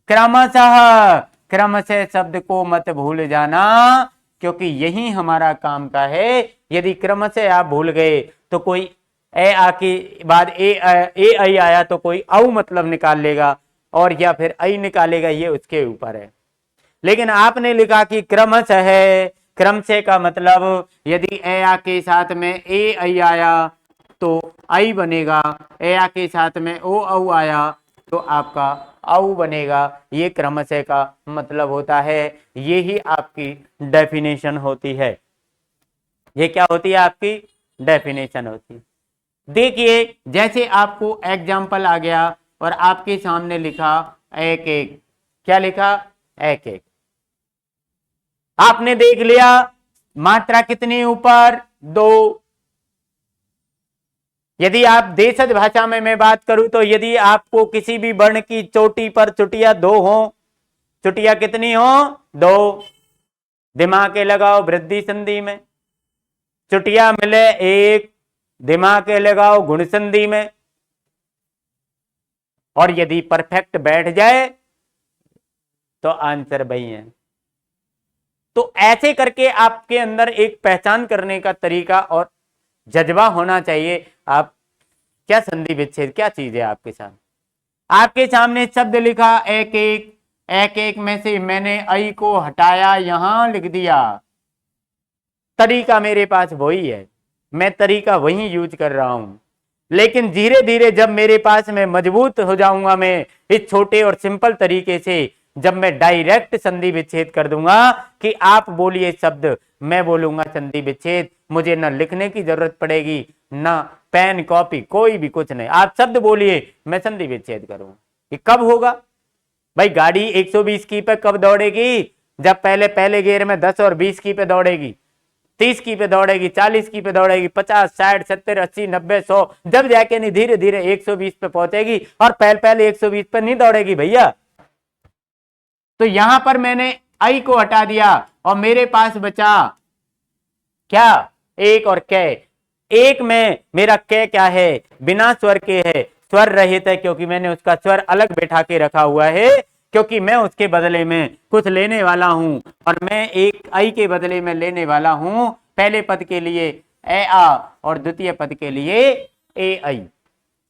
क्रमशः, क्रमशः शब्द को मत भूल जाना, क्योंकि यही हमारा काम का है। यदि क्रमशः आप भूल गए तो कोई ए आ के बाद ए आई आया तो कोई औ मतलब निकाल लेगा और या फिर आई निकालेगा, ये उसके ऊपर है। लेकिन आपने लिखा कि क्रमशः है, क्रमशः का मतलब यदि ए आ के साथ में ए आई आया तो आई बनेगा, ए आ के साथ में ओ औ आया तो आपका औ बनेगा। ये क्रमशः का मतलब होता है, ये ही आपकी डेफिनेशन होती है। ये क्या होती है? आपकी डेफिनेशन होती है। देखिए, जैसे आपको एग्जाम्पल आ गया और आपके सामने लिखा एक एक, क्या लिखा? एक एक। आपने देख लिया मात्रा कितनी ऊपर? 2। यदि आप देशज भाषा में मैं बात करूं तो यदि आपको किसी भी वर्ण की चोटी पर चुटिया 2 हो, चुटिया कितनी हो? 2। दिमाग के लगाओ वृद्धि संधि में, चुटिया मिले 1, दिमाग के लगाओ गुण संधि में, और यदि परफेक्ट बैठ जाए तो आंसर वही है। तो ऐसे करके आपके अंदर एक पहचान करने का तरीका और जज्बा होना चाहिए। आप क्या संधि विच्छेद क्या चीज है आपके साथ? आपके सामने शब्द लिखा एक एक, एक एक में से मैंने आई को हटाया, यहां लिख दिया। तरीका मेरे पास वही है, मैं तरीका वही यूज कर रहा हूं। लेकिन धीरे धीरे जब मेरे पास में मजबूत हो जाऊंगा मैं इस छोटे और सिंपल तरीके से, जब मैं डायरेक्ट संधि विच्छेद कर दूंगा कि आप बोलिए शब्द, मैं बोलूंगा संधि विच्छेद, मुझे ना लिखने की जरूरत पड़ेगी, ना पेन कॉपी, कोई भी कुछ नहीं। आप शब्द बोलिए, मैं संधि विच्छेद करूंगा। ये कब होगा भाई? गाड़ी 120 की पे कब दौड़ेगी? जब पहले पहले गियर में 10 और 20 की पे दौड़ेगी, 30 की पे दौड़ेगी, 40 की पे दौड़ेगी, 50, 60, 70, 80, 90, 100, जब जाके नहीं धीरे धीरे 120 पे पहुंचेगी। और पहले 120 पे नहीं दौड़ेगी भैया। तो यहां पर मैंने आई को हटा दिया और मेरे पास बचा क्या? एक और कै। एक में मेरा कै क्या है? बिना स्वर के है, स्वर रहित है, क्योंकि मैंने उसका स्वर अलग बैठा के रखा हुआ है, क्योंकि मैं उसके बदले में कुछ लेने वाला हूं और मैं एक आई के बदले में लेने वाला हूं पहले पद के लिए ए आ और द्वितीय पद के लिए ए आई।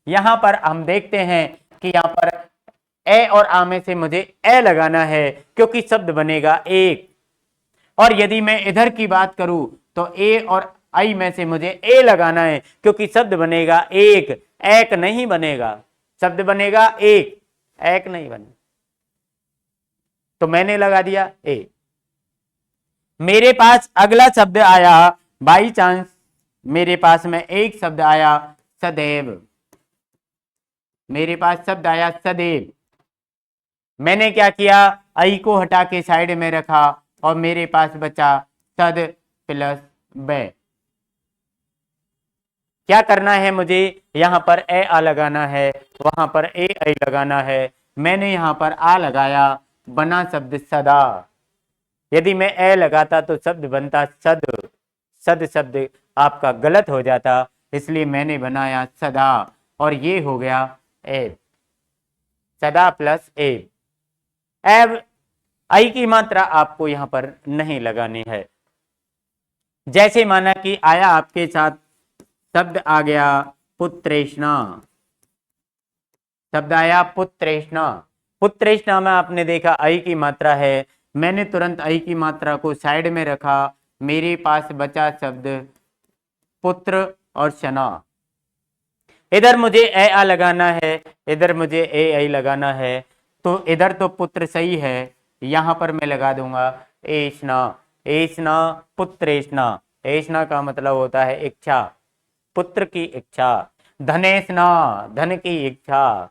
यहां पर हम देखते हैं कि यहां पर ए और आ में से मुझे ए लगाना है, क्योंकि शब्द बनेगा एक। और यदि मैं इधर की बात करूं तो ए और आई में से मुझे ए लगाना है, क्योंकि शब्द बनेगा एक, एक नहीं बनेगा, शब्द बनेगा एक नहीं बनेगा। तो मैंने लगा दिया ए। मेरे पास अगला शब्द आया, बाई चांस मेरे पास में एक शब्द आया सदैव। मेरे पास शब्द आया सदैव। मैंने क्या किया? आई को हटा के साइड में रखा और मेरे पास बचा सद प्लस बै। क्या करना है मुझे? यहां पर ए आ लगाना है, वहां पर ए आई लगाना है। मैंने यहां पर आ लगाया, बना शब्द सदा। यदि मैं ए लगाता तो शब्द बनता सद, सद शब्द आपका गलत हो जाता, इसलिए मैंने बनाया सदा और ये हो गया एब, सदा प्लस एब। एब आई की मात्रा आपको यहां पर नहीं लगानी है। जैसे माना कि आया आपके साथ शब्द आ गया पुत्रेष्णा, शब्द आया पुत्रेष्णा। पुत्रेष्णा में आपने देखा आई की मात्रा है, मैंने तुरंत आई की मात्रा को साइड में रखा, मेरे पास बचा शब्द पुत्र और शना। इधर मुझे ए आ लगाना है, इधर मुझे ए आई लगाना है, तो इधर तो पुत्र सही है, यहां पर मैं लगा दूंगा एष्णा। एष्णा पुत्रेष्णा, एष्णा का मतलब होता है इच्छा, पुत्र की इच्छा। धनेष्णा, धन की इच्छा।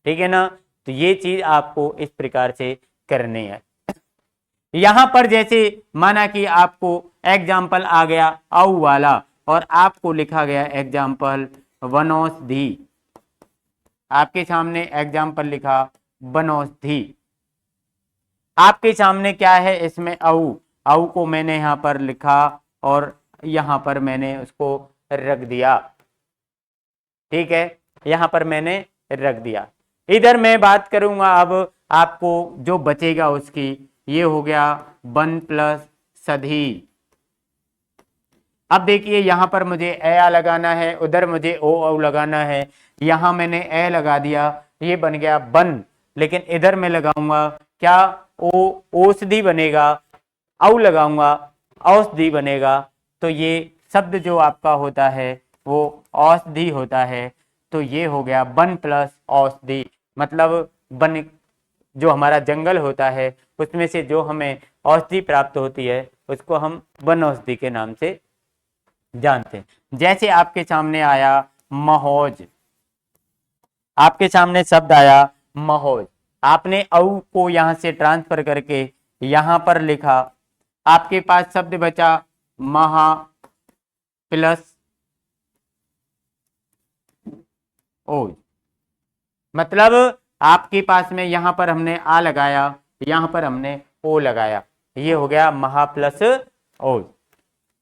ठीक है ना? तो ये चीज आपको इस प्रकार से करनी है। यहां पर जैसे माना कि आपको एग्जाम्पल आ गया औ वाला और आपको लिखा गया एग्जाम्पल वनौषधि। आपके सामने एग्जाम्पल लिखा वनौषधि। आपके सामने क्या है, इसमें औ, औ को मैंने यहाँ पर लिखा और यहाँ पर मैंने उसको रख दिया। ठीक है, यहाँ पर मैंने रख दिया। इधर मैं बात करूंगा अब आपको जो बचेगा उसकी, ये हो गया 1 प्लस सधी। अब देखिए यहाँ पर मुझे ए लगाना है, उधर मुझे ओ लगाना है। यहाँ मैंने ए लगा दिया, ये बन गया 1, लेकिन इधर मैं लगाऊंगा क्या, ओ औषधि बनेगा, औ लगाऊंगा औषधि बनेगा। तो ये शब्द जो आपका होता है वो औषधि होता है। तो ये हो गया 1 प्लस औषधि, मतलब वन, जो हमारा जंगल होता है उसमें से जो हमें औषधि प्राप्त होती है उसको हम वन औषधि के नाम से जानते हैं। जैसे आपके सामने आया महोज, आपके सामने शब्द आया महोज, आपने औ को यहां से ट्रांसफर करके यहां पर लिखा, आपके पास शब्द बचा महा प्लस ओज, मतलब आपके पास में यहां पर हमने आ लगाया, यहां पर हमने ओ लगाया, ये हो गया महा प्लस ओज।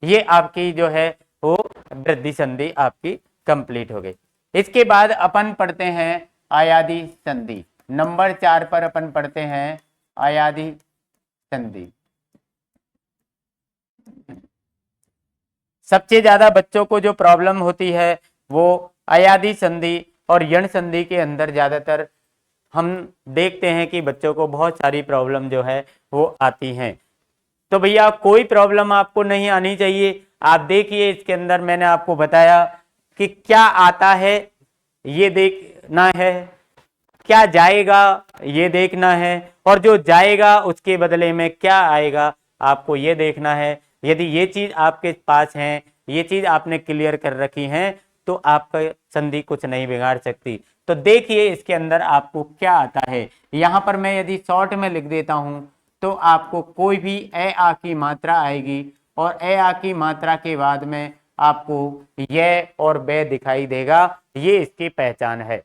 ये आपकी जो है वो वृद्धि संधि आपकी कंप्लीट हो गई। इसके बाद अपन पढ़ते हैं आयादी संधि। नंबर 4 पर अपन पढ़ते हैं आयादी संधि। सबसे ज्यादा बच्चों को जो प्रॉब्लम होती है वो अयादी संधि और यण संधि के अंदर ज्यादातर हम देखते हैं कि बच्चों को बहुत सारी प्रॉब्लम जो है वो आती हैं। तो भैया कोई प्रॉब्लम आपको नहीं आनी चाहिए। आप देखिए इसके अंदर मैंने आपको बताया कि क्या आता है ये देखना है, क्या जाएगा ये देखना है, और जो जाएगा उसके बदले में क्या आएगा आपको ये देखना है। यदि ये चीज आपके पास है, ये चीज आपने क्लियर कर रखी है, तो आपका संधि कुछ नहीं बिगाड़ सकती। तो देखिए इसके अंदर आपको क्या आता है। यहां पर मैं यदि शॉर्ट में लिख देता हूं तो आपको कोई भी ए आ की मात्रा आएगी और ए आ की मात्रा के बाद में आपको ये और बे दिखाई देगा, ये इसकी पहचान है।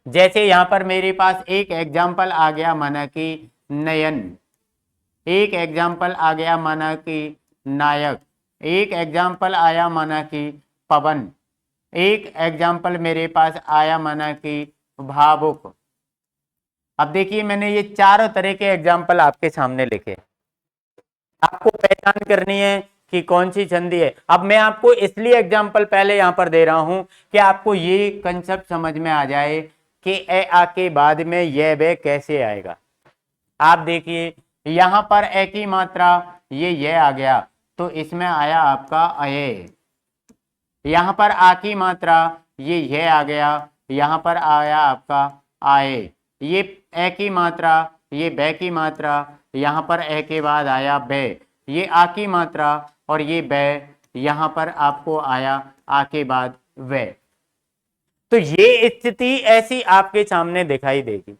जैसे यहां पर मेरे पास एक एग्जाम्पल आ गया माना कि नयन, एक एग्जाम्पल आ गया माना कि नायक, एक एग्जाम्पल आया माना कि पवन, एक एग्जाम्पल मेरे पास आया माना कि भावुक। अब देखिए मैंने ये चारों तरह के एग्जाम्पल आपके सामने लिखे, आपको पहचान करनी है कि कौन सी संधि है। अब मैं आपको इसलिए एग्जाम्पल पहले यहां पर दे रहा हूं कि आपको ये कंसेप्ट समझ में आ जाए कि ए आ के बाद में यह बे कैसे आएगा। आप देखिए यहां पर ए की मात्रा ये आ गया तो इसमें आया आपका अये, यहां पर आ की मात्रा ये आ गया, यहां पर आया आपका आए, ये ए की मात्रा ये बे की मात्रा, यहां पर ए के बाद आया बे, ये आ की मात्रा और ये बे, यहां पर आपको आया आ के बाद वे। तो ये स्थिति ऐसी आपके सामने दिखाई देगी।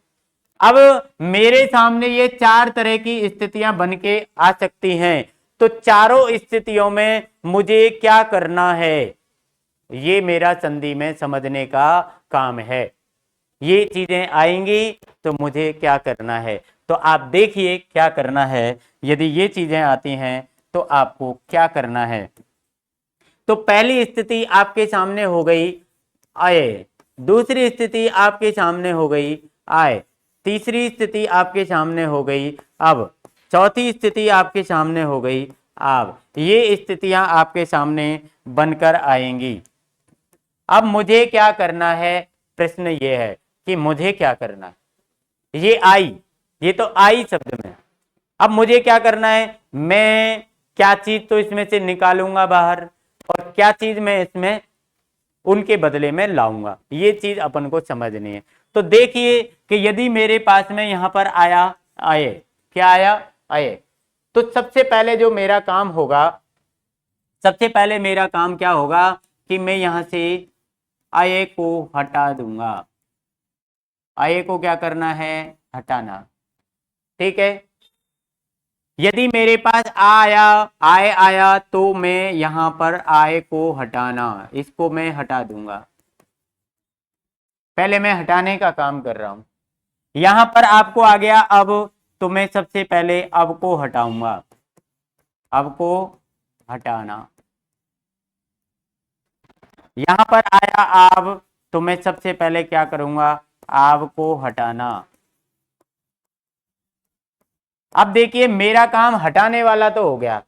अब मेरे सामने ये चार तरह की स्थितियां बन के आ सकती हैं, तो चारों स्थितियों में मुझे क्या करना है, ये मेरा संधि में समझने का काम है। ये चीजें आएंगी तो मुझे क्या करना है, तो आप देखिए क्या करना है। यदि ये चीजें आती हैं तो आपको क्या करना है। तो पहली स्थिति आपके सामने हो गई आए, दूसरी स्थिति आपके सामने हो गई आए, तीसरी स्थिति आपके सामने हो गई अब, चौथी स्थिति आपके सामने हो गई अब। ये स्थितियां आपके सामने बनकर आएंगी। अब मुझे क्या करना है, प्रश्न ये है कि मुझे क्या करना है। ये आई, ये तो आई शब्द में, अब मुझे क्या करना है, मैं क्या चीज तो इसमें से निकालूंगा बाहर और क्या चीज मैं इसमें उनके बदले में लाऊंगा, ये चीज अपन को समझनी है। तो देखिए कि यदि मेरे पास में यहां पर आया आए, क्या आया आए, तो सबसे पहले जो मेरा काम होगा, सबसे पहले मेरा काम क्या होगा कि मैं यहां से आए को हटा दूंगा। आए को क्या करना है, हटाना। ठीक है, यदि मेरे पास आया आए आया तो मैं यहां पर आए को हटाना, इसको मैं हटा दूंगा। पहले मैं हटाने का काम कर रहा हूं। यहां पर आपको आ गया अब तो मैं सबसे पहले अब को हटाऊंगा, अब को हटाना। यहां पर आया आब, तो मैं सबसे पहले क्या करूंगा, आब को हटाना। अब देखिए मेरा काम हटाने वाला तो हो गया,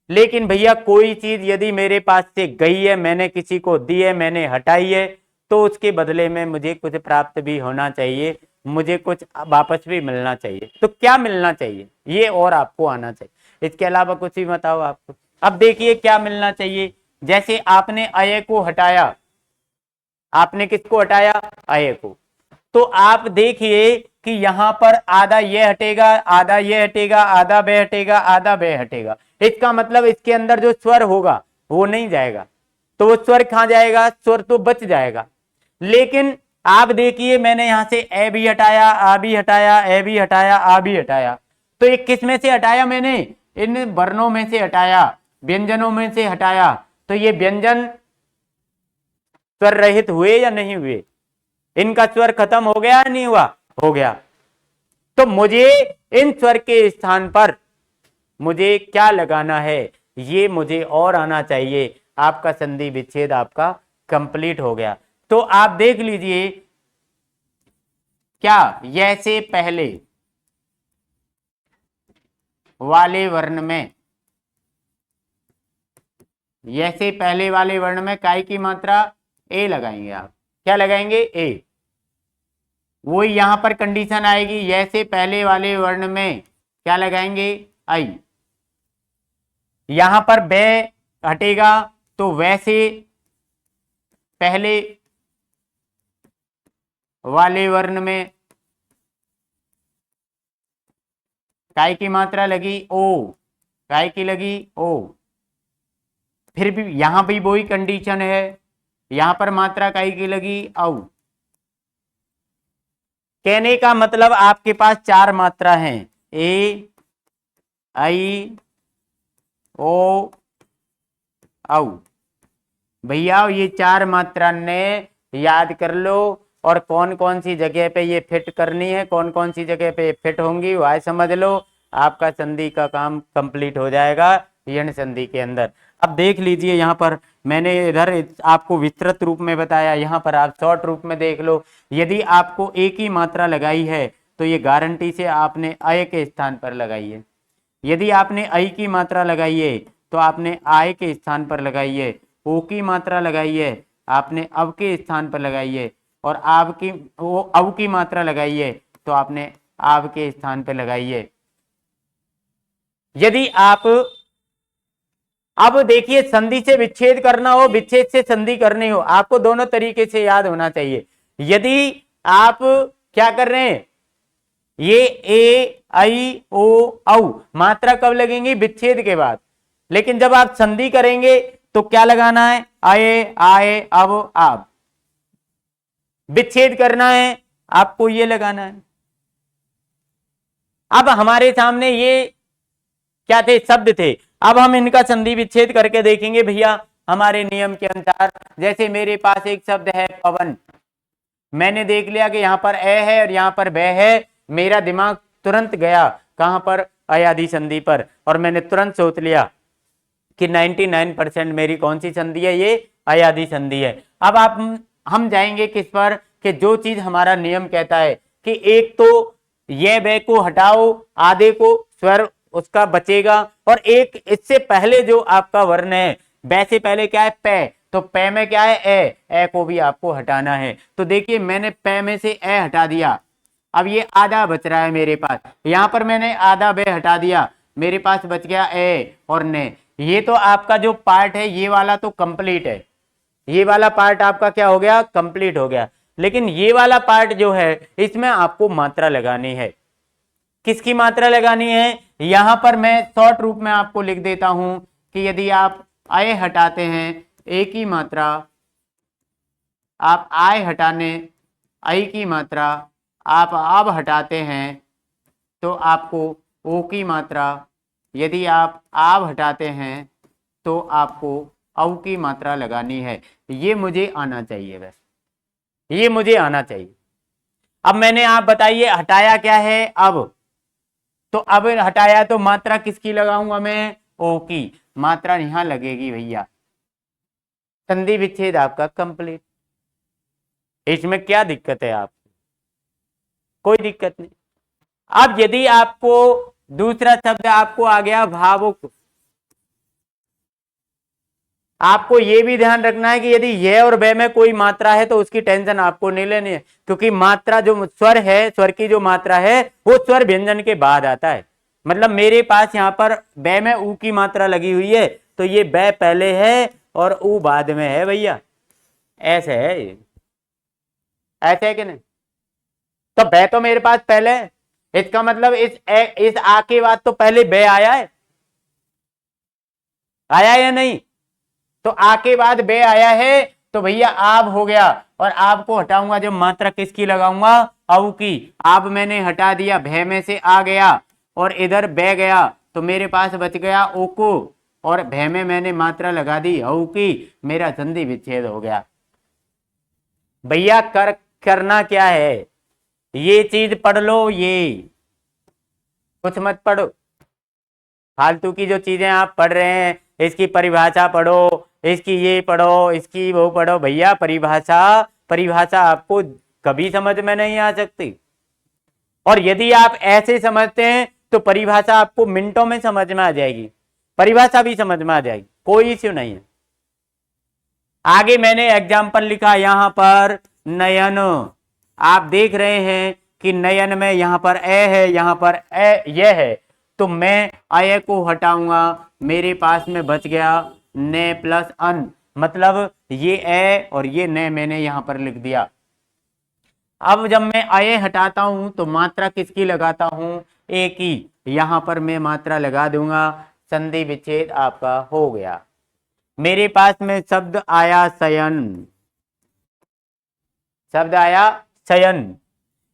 लेकिन भैया कोई चीज यदि मेरे पास से गई है, मैंने किसी को दी है, मैंने हटाई है, तो उसके बदले में मुझे कुछ प्राप्त भी होना चाहिए, मुझे कुछ वापस भी मिलना चाहिए। तो क्या मिलना चाहिए ये और आपको आना चाहिए, इसके अलावा कुछ भी बताओ आपको। अब देखिए क्या मिलना चाहिए, जैसे आपने अय को हटाया, आपने किसको हटाया, अय को, तो आप देखिए कि यहां पर आधा ये हटेगा, आधा ये हटेगा, आधा बे हटेगा, आधा बे हटेगा। इसका मतलब इसके अंदर जो स्वर होगा वो नहीं जाएगा, तो वो स्वर कहां जाएगा, स्वर तो बच जाएगा। लेकिन आप देखिए मैंने यहां से ए भी हटाया, आ भी हटाया, ए भी हटाया, आ भी हटाया, तो ये किस में से हटाया, मैंने इन वर्णों में से हटाया, व्यंजनों में से हटाया। तो ये व्यंजन स्वर रहित हुए या नहीं हुए, इनका स्वर खत्म हो गया या नहीं हुआ, हो गया। तो मुझे इन स्वर के स्थान पर मुझे क्या लगाना है, ये मुझे और आना चाहिए। आपका संधि विच्छेद आपका कंप्लीट हो गया। तो आप देख लीजिए क्या ये से पहले वाले वर्ण में, ये से पहले वाले वर्ण में काय की मात्रा ए लगाएंगे, आप क्या लगाएंगे, ए। वो यहां पर कंडीशन आएगी, ये से पहले वाले वर्ण में क्या लगाएंगे, आई। यहां पर बे हटेगा, तो वैसे पहले वाले वर्ण में काय की मात्रा लगी ओ, काय की लगी ओ। फिर भी यहां भी वही कंडीशन है, यहां पर मात्रा काय की लगी औ। कहने का मतलब आपके पास चार मात्रा हैं, ए, आई, ओ, औ। भैया ये चार मात्रा ने याद कर लो, और कौन कौन सी जगह पे ये फिट करनी है, कौन कौन सी जगह पे फिट होंगी वह समझ लो, आपका संधि का काम कंप्लीट हो जाएगा यण संधि के अंदर। अब देख लीजिए यहाँ पर मैंने इधर आपको विस्तृत रूप में बताया, यहाँ पर आप शॉर्ट रूप में देख लो। यदि आपको एक ही मात्रा लगाई है तो ये गारंटी से आपने अय के स्थान पर लगाई है। यदि आपने ऐ की मात्रा लगाई है तो आपने आय के स्थान पर लगाई है, ओ की मात्रा लगाई है आपने अब के स्थान पर लगाई है, और आब की वो अब की मात्रा लगाई है तो आपने आब के स्थान पर लगाई है। यदि आप अब देखिए संधि से विच्छेद करना हो, विच्छेद से संधि करनी हो, आपको दोनों तरीके से याद होना चाहिए। यदि आप क्या कर रहे हैं, ये ए, आई, ओ, औ मात्रा कब लगेंगी, विच्छेद के बाद। लेकिन जब आप संधि करेंगे तो क्या लगाना है, आए, आए, अब, आप। विच्छेद करना है आपको ये लगाना है। अब हमारे सामने ये क्या थे, शब्द थे। अब हम इनका संधि विच्छेद करके देखेंगे भैया हमारे नियम के अनुसार। जैसे मेरे पास एक शब्द है पवन, मैंने देख लिया कि यहाँ पर ए है और यहाँ पर बे है, मेरा दिमाग तुरंत गया कहां पर, अयादि संधि पर, और मैंने तुरंत सोच लिया कि 99% मेरी कौन सी संधि है, ये अयादि संधि है। अब आप हम जाएंगे किस पर, कि जो चीज हमारा नियम कहता है कि एक तो ये बे को हटाओ, आधे को स्वर उसका बचेगा, और एक इससे पहले जो आपका वर्ण है, बे से पहले क्या है, पे, तो पे में क्या है, ए को भी आपको हटाना है। तो देखिए मैंने पे में से ए हटा दिया, अब ये आधा बच रहा है मेरे पास, यहां पर मैंने आधा बे हटा दिया, मेरे पास बच गया ए और ने। ये तो आपका जो पार्ट है ये वाला तो कंप्लीट है, ये वाला पार्ट आपका क्या हो गया, कंप्लीट हो गया। लेकिन ये वाला पार्ट जो है इसमें आपको मात्रा लगानी है। किसकी मात्रा लगानी है, यहां पर मैं शॉर्ट रूप में आपको लिख देता हूं कि यदि आप आय हटाते हैं ए की मात्रा, आप आय हटाने आई की मात्रा आप अब हटाते हैं तो आपको ओ की मात्रा, यदि आप आब हटाते हैं तो आपको औ की मात्रा लगानी है। ये मुझे आना चाहिए, बस ये मुझे आना चाहिए। अब मैंने आप बताइए हटाया क्या है, अब तो अब हटाया तो मात्रा किसकी लगाऊंगा मैं, ओ की मात्रा यहां लगेगी भैया। संधि विच्छेद आपका कंप्लीट। इसमें क्या दिक्कत है आपको, कोई दिक्कत नहीं। अब यदि आपको दूसरा शब्द आपको आ गया भावुक, आपको यह भी ध्यान रखना है कि यदि यह और वह में कोई मात्रा है तो उसकी टेंशन आपको नहीं लेनी है, क्योंकि मात्रा जो स्वर है, स्वर की जो मात्रा है वो स्वर व्यंजन के बाद आता है। मतलब मेरे पास यहाँ पर ब में ऊ की मात्रा लगी हुई है, तो ये ब पहले है और ऊ बाद में है भैया, ऐसे है ये, ऐसे है कि नहीं। तो ब तो मेरे पास पहले है, इसका मतलब इस आ के बाद तो पहले ब आया है, आया या नहीं। तो आ के बाद बे आया है, तो भैया आब हो गया, और आब को हटाऊंगा जब मात्रा किसकी लगाऊंगा, औ की। आब मैंने हटा दिया, भे में से आ गया और इधर बे गया, तो मेरे पास बच गया ओ को, और भे में मैंने मात्रा लगा दी औ की, मेरा संधि विच्छेद हो गया। भैया करना क्या है, ये चीज पढ़ लो, ये कुछ मत पढ़ो, फालतू की जो चीजें आप पढ़ रहे हैं, इसकी परिभाषा पढ़ो, इसकी ये पढ़ो, इसकी वो पढ़ो। भैया परिभाषा आपको कभी समझ में नहीं आ सकती, और यदि आप ऐसे समझते हैं तो परिभाषा आपको मिनटों में समझ में आ जाएगी, परिभाषा भी समझ में आ जाएगी, कोई इश्यू नहीं है। आगे मैंने एग्जाम्पल लिखा यहां पर नयन, आप देख रहे हैं कि नयन में यहां पर ए है, यहां पर ए यह है, तो मैं अय को हटाऊंगा, मेरे पास में बच गया ने प्लस अन, मतलब ये ए और ये ने मैंने यहां पर लिख दिया। अब जब मैं अय हटाता हूं तो मात्रा किसकी लगाता हूं, ए की, यहां पर मैं मात्रा लगा दूंगा, संधि विच्छेद आपका हो गया। मेरे पास में शब्द आया शयन, शब्द आया शयन,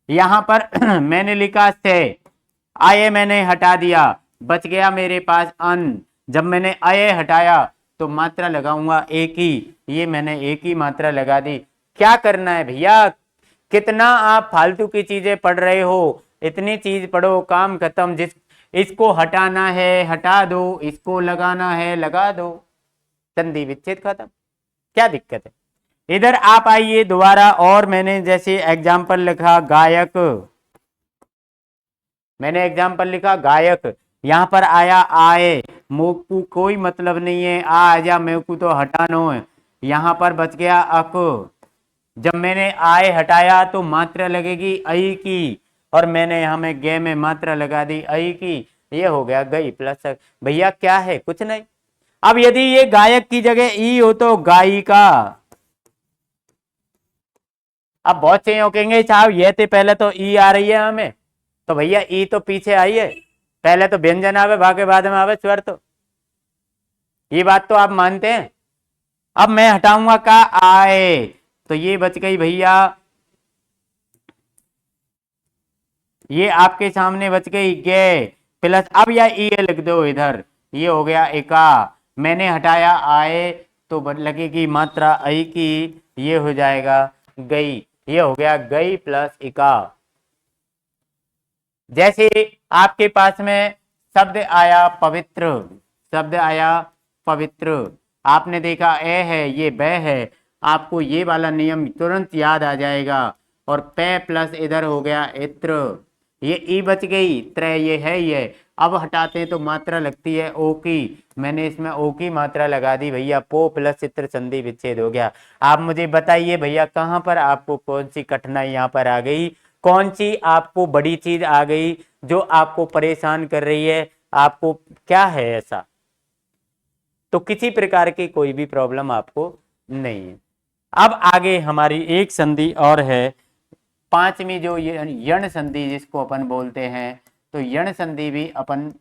यहां पर मैंने लिखा से, आय मैंने हटा दिया, बच गया मेरे पास अन, जब मैंने आय हटाया तो मात्रा लगाऊंगा एक ही, ये मैंने एक ही मात्रा लगा दी। क्या करना है भैया, कितना आप फालतू की चीजें पढ़ रहे हो, इतनी चीज पढ़ो, काम खत्म। इसको हटाना है हटा दो, इसको लगाना है लगा दो, संधि विच्छेद खत्म, क्या दिक्कत है। इधर आप आइए दोबारा, और मैंने जैसे एग्जाम्पल लिखा गायक, मैंने एग्जाम्पल लिखा गायक, यहां पर आया आए, मोकू कोई मतलब नहीं है, आ जा मेकू तो हटानो है, यहां पर बच गया अक, जब मैंने आए हटाया तो मात्रा लगेगी आई की, और मैंने यहां में गे में मात्रा लगा दी आई की, ये हो गया गई प्लस अक। भैया क्या है, कुछ नहीं। अब यदि ये गायक की जगह ई हो तो गायिका, अब बहुत से यूं कहेंगे साहब ये थे पहले तो ई आ रही है हमें, तो भैया ई तो पीछे आई है, पहले तो व्यंजन आवे भागे बाद में आवे स्वर, तो ये बात तो आप मानते हैं। अब मैं हटाऊंगा का आए, तो ये बच गई भैया, ये आपके सामने बच गई गे प्लस, अब या ई लिख दो इधर, ये हो गया एका, मैंने हटाया आए तो लगेगी मात्रा आई की, ये हो जाएगा गई, ये हो गया गई प्लस इका। जैसे आपके पास में शब्द आया पवित्र, शब्द आया पवित्र, आपने देखा ए है ये ब है, आपको ये वाला नियम तुरंत याद आ जाएगा, और पे प्लस इधर हो गया इत्र, ये ई बच गई, त्रय ये है ये। अब हटाते हैं तो मात्रा लगती है ओ की, मैंने इसमें ओ की मात्रा लगा दी भैया, पो प्लस चित्र संधि विच्छेद हो गया। आप मुझे बताइए भैया कहां पर आपको कौन सी कठिनाई यहां पर आ गई, कौन सी आपको बड़ी चीज आ गई जो आपको परेशान कर रही है, आपको क्या है ऐसा। तो किसी प्रकार की कोई भी प्रॉब्लम आपको नहीं है। अब आगे हमारी एक संधि और है, पांचवी जो यण संधि जिसको अपन बोलते हैं, तो यण संधि भी अपन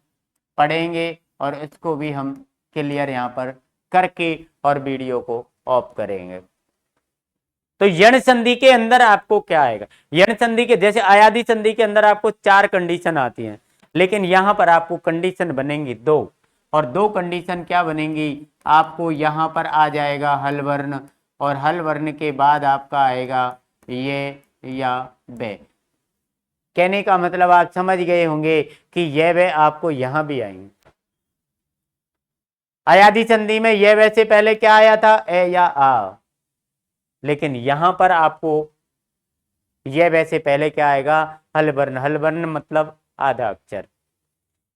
पढ़ेंगे और इसको भी हम क्लियर यहाँ पर करके और वीडियो को ऑफ करेंगे। तो यण संधि के अंदर आपको क्या आएगा, यण संधि के जैसे अयादि संधि के अंदर आपको 4 कंडीशन आती हैं, लेकिन यहां पर आपको कंडीशन बनेंगी 2, और 2 कंडीशन क्या बनेंगी, आपको यहां पर आ जाएगा हल वर्ण, और हल वर्ण के बाद आपका आएगा ये या बे। कहने का मतलब आप समझ गए होंगे कि यह वे आपको यहां भी आएंगे। अयादी संधि में यह वे से पहले क्या आया था, ए या आ, लेकिन यहां पर आपको यह वे से पहले क्या आएगा, हल वर्ण। हल वर्ण मतलब आधा अक्षर।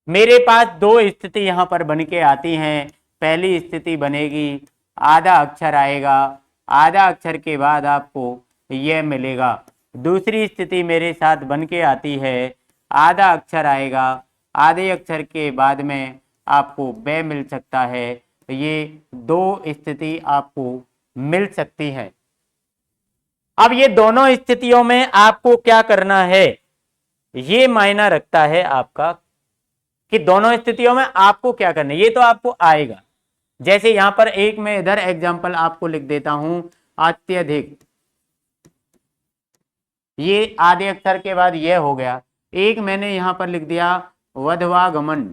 मेरे पास दो स्थिति यहां पर बन के आती हैं। पहली स्थिति बनेगी आधा अक्षर आएगा, आधा अक्षर के बाद आपको यह मिलेगा। दूसरी स्थिति मेरे साथ बन के आती है, आधा अक्षर आएगा, आधे अक्षर के बाद में आपको ब मिल सकता है। ये दो स्थिति आपको मिल सकती है। अब ये दोनों स्थितियों में आपको क्या करना है, ये मायना रखता है आपका कि दोनों स्थितियों में आपको क्या करना है। ये तो आपको आएगा। जैसे यहां पर एक मैं इधर एग्जांपल आपको लिख देता हूं, अत्यधिक, ये आधे अक्षर के बाद यह हो गया। एक मैंने यहां पर लिख दिया वधवागमन,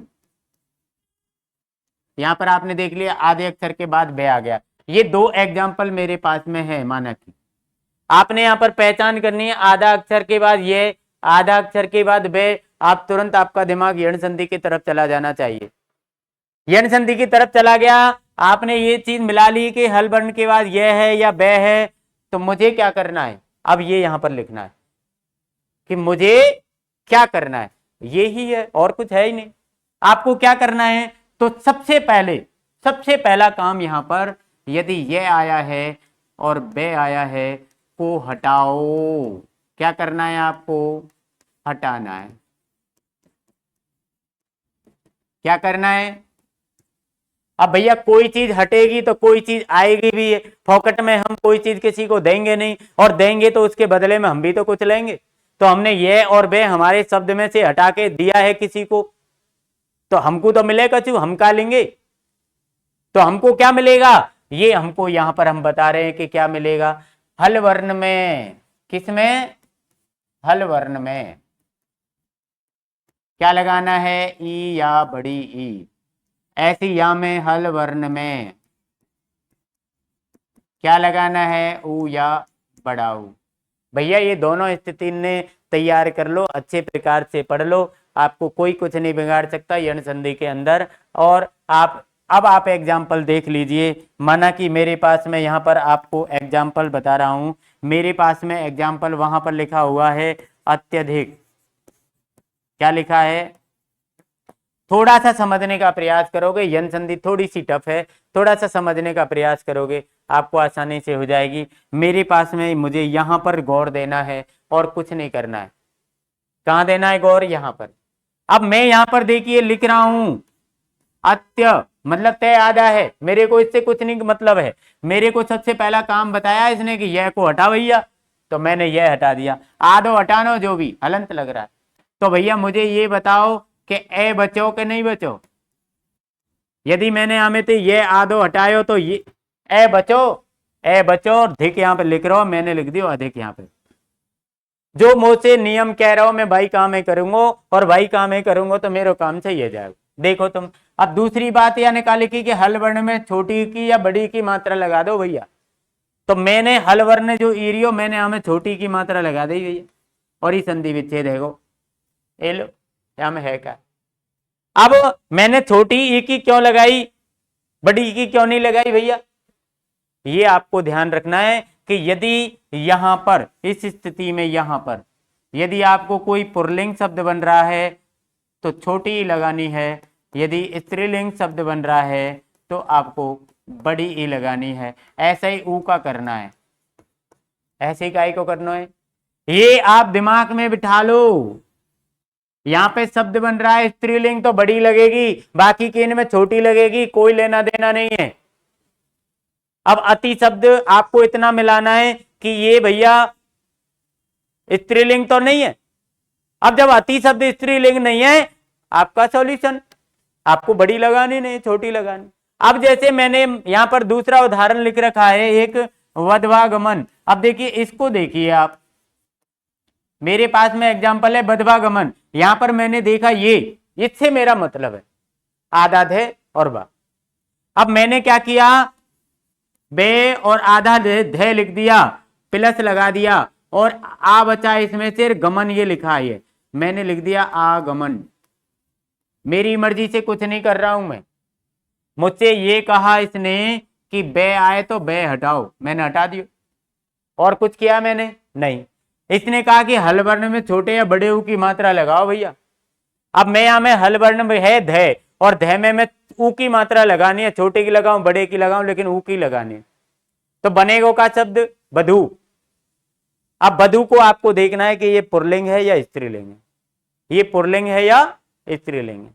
यहां पर आपने देख लिया आधे अक्षर के बाद बे आ गया। ये दो एग्जाम्पल मेरे पास में है। माना कि आपने यहां पर पहचान करनी है, आधा अक्षर के बाद ये, आधा अक्षर के बाद बे, आप तुरंत आपका दिमाग यण संधि की तरफ चला जाना चाहिए। यण संधि की तरफ चला गया, आपने ये चीज मिला ली कि हल वर्ण के बाद यह है या बे है, तो मुझे क्या करना है, अब ये यहां पर लिखना है कि मुझे क्या करना है। ये ही है, और कुछ है ही नहीं। आपको क्या करना है, तो सबसे पहला काम यहां पर, यदि ये आया है और बे आया है, को हटाओ। क्या करना है आपको, हटाना है। क्या करना है, अब भैया कोई चीज हटेगी तो कोई चीज आएगी भी। फोकट में हम कोई चीज किसी को देंगे नहीं, और देंगे तो उसके बदले में हम भी तो कुछ लेंगे। तो हमने ये और बे हमारे शब्द में से हटा के दिया है किसी को, तो हमको तो मिलेगा चू, हम क्या लेंगे। तो हमको क्या मिलेगा, ये हमको यहां पर हम बता रहे हैं कि क्या मिलेगा, हल वर्ण में। किसमें, हल वर्ण में क्या लगाना है, ई या बड़ी ई। ऐसी या में हल वर्ण में क्या लगाना है, ऊ या बड़ा ऊ। भैया ये दोनों स्थिति ने तैयार कर लो, अच्छे प्रकार से पढ़ लो, आपको कोई कुछ नहीं बिगाड़ सकता यण संधि के अंदर। और अब आप एग्जाम्पल देख लीजिए। माना कि मेरे पास में यहाँ पर आपको एग्जाम्पल बता रहा हूं, मेरे पास में एग्जाम्पल वहां पर लिखा हुआ है अत्यधिक। क्या लिखा है, थोड़ा सा समझने का प्रयास करोगे, यण संधि थोड़ी सी टफ है, थोड़ा सा समझने का प्रयास करोगे आपको आसानी से हो जाएगी। मेरे पास में मुझे यहां पर गौर देना है और कुछ नहीं करना है। कहां देना है गौर, यहां पर। अब मैं यहां पर देखिए लिख रहा हूं अत्य, मतलब तय आधा है, मेरे को इससे कुछ नहीं मतलब है। मेरे को सबसे पहला काम बताया इसने कि यह को हटा भैया, तो मैंने यह हटा दिया। आधो हटानो जो भी हलंत लग रहा है। तो भैया मुझे ये बताओ कि ए बचो कि नहीं बचो। यदि मैंने हमें तो ये आधो हटायो तो ये ए बचो, ए बचो, और धिक यहां पे लिख रहा हूं, मैंने लिख दिया अधिक यहां पे। जो मुझसे नियम कह रहा हूं मैं भाई काम है करूंगा, और भाई काम है करूंगा तो मेरा काम सही है जाएगा। देखो तुम, अब दूसरी बात यह निकाली कि हल वर्ण में छोटी की या बड़ी की मात्रा लगा दो भैया। तो मैंने हल वर्ण जो एरियो मैंने हमें छोटी की मात्रा लगा दी भैया, और ये संधि विच्छेद है गो, ए लो या में है क्या। अब मैंने छोटी ई की क्यों लगाई, बड़ी ई की क्यों नहीं लगाई भैया, ये आपको ध्यान रखना है कि यदि यहां पर इस स्थिति में यहां पर यदि आपको कोई पुल्लिंग शब्द बन रहा है तो छोटी ई लगानी है, यदि स्त्रीलिंग शब्द बन रहा है तो आपको बड़ी ई लगानी है। ऐसे ही ऊ का करना है, ऐसे ही काय को करना है, ये आप दिमाग में बिठा लो। यहां पे शब्द बन रहा है स्त्रीलिंग तो बड़ी लगेगी, बाकी के इनमें छोटी लगेगी, कोई लेना देना नहीं है। अब अति शब्द आपको इतना मिलाना है कि ये भैया स्त्रीलिंग तो नहीं है। अब जब अति शब्द स्त्रीलिंग नहीं है, आपका सॉल्यूशन, आपको बड़ी लगानी नहीं छोटी लगानी। अब जैसे मैंने यहां पर दूसरा उदाहरण लिख रखा है एक वधवागमन। अब देखिए इसको देखिए आप, मेरे पास में एग्जांपल है वधवागमन। यहां पर मैंने देखा ये, इससे मेरा मतलब है आधा ध और बा। अब मैंने क्या किया, बे और आधा ध लिख दिया, प्लस लगा दिया, और आ बचा इसमें से गमन ये लिखा है। मैंने लिख दिया आगमन। मेरी मर्जी से कुछ नहीं कर रहा हूं मैं। मुझसे ये कहा इसने कि बे आए तो बे हटाओ, मैंने हटा दिया। और कुछ किया मैंने? नहीं। इसने कहा कि हल वर्ण में छोटे या बड़े ऊ की मात्रा लगाओ भैया। अब मैं यहां में हल वर्ण में है ध, और ध में मैं ऊ की मात्रा लगानी है, छोटे की लगाऊं बड़े की लगाऊं, लेकिन ऊ की लगानी है। तो बनेगा का शब्द बधू। अब बधू को आपको देखना है कि ये पुरलिंग है या स्त्रीलिंग है, ये पुरलिंग है या स्त्रीलिंग है।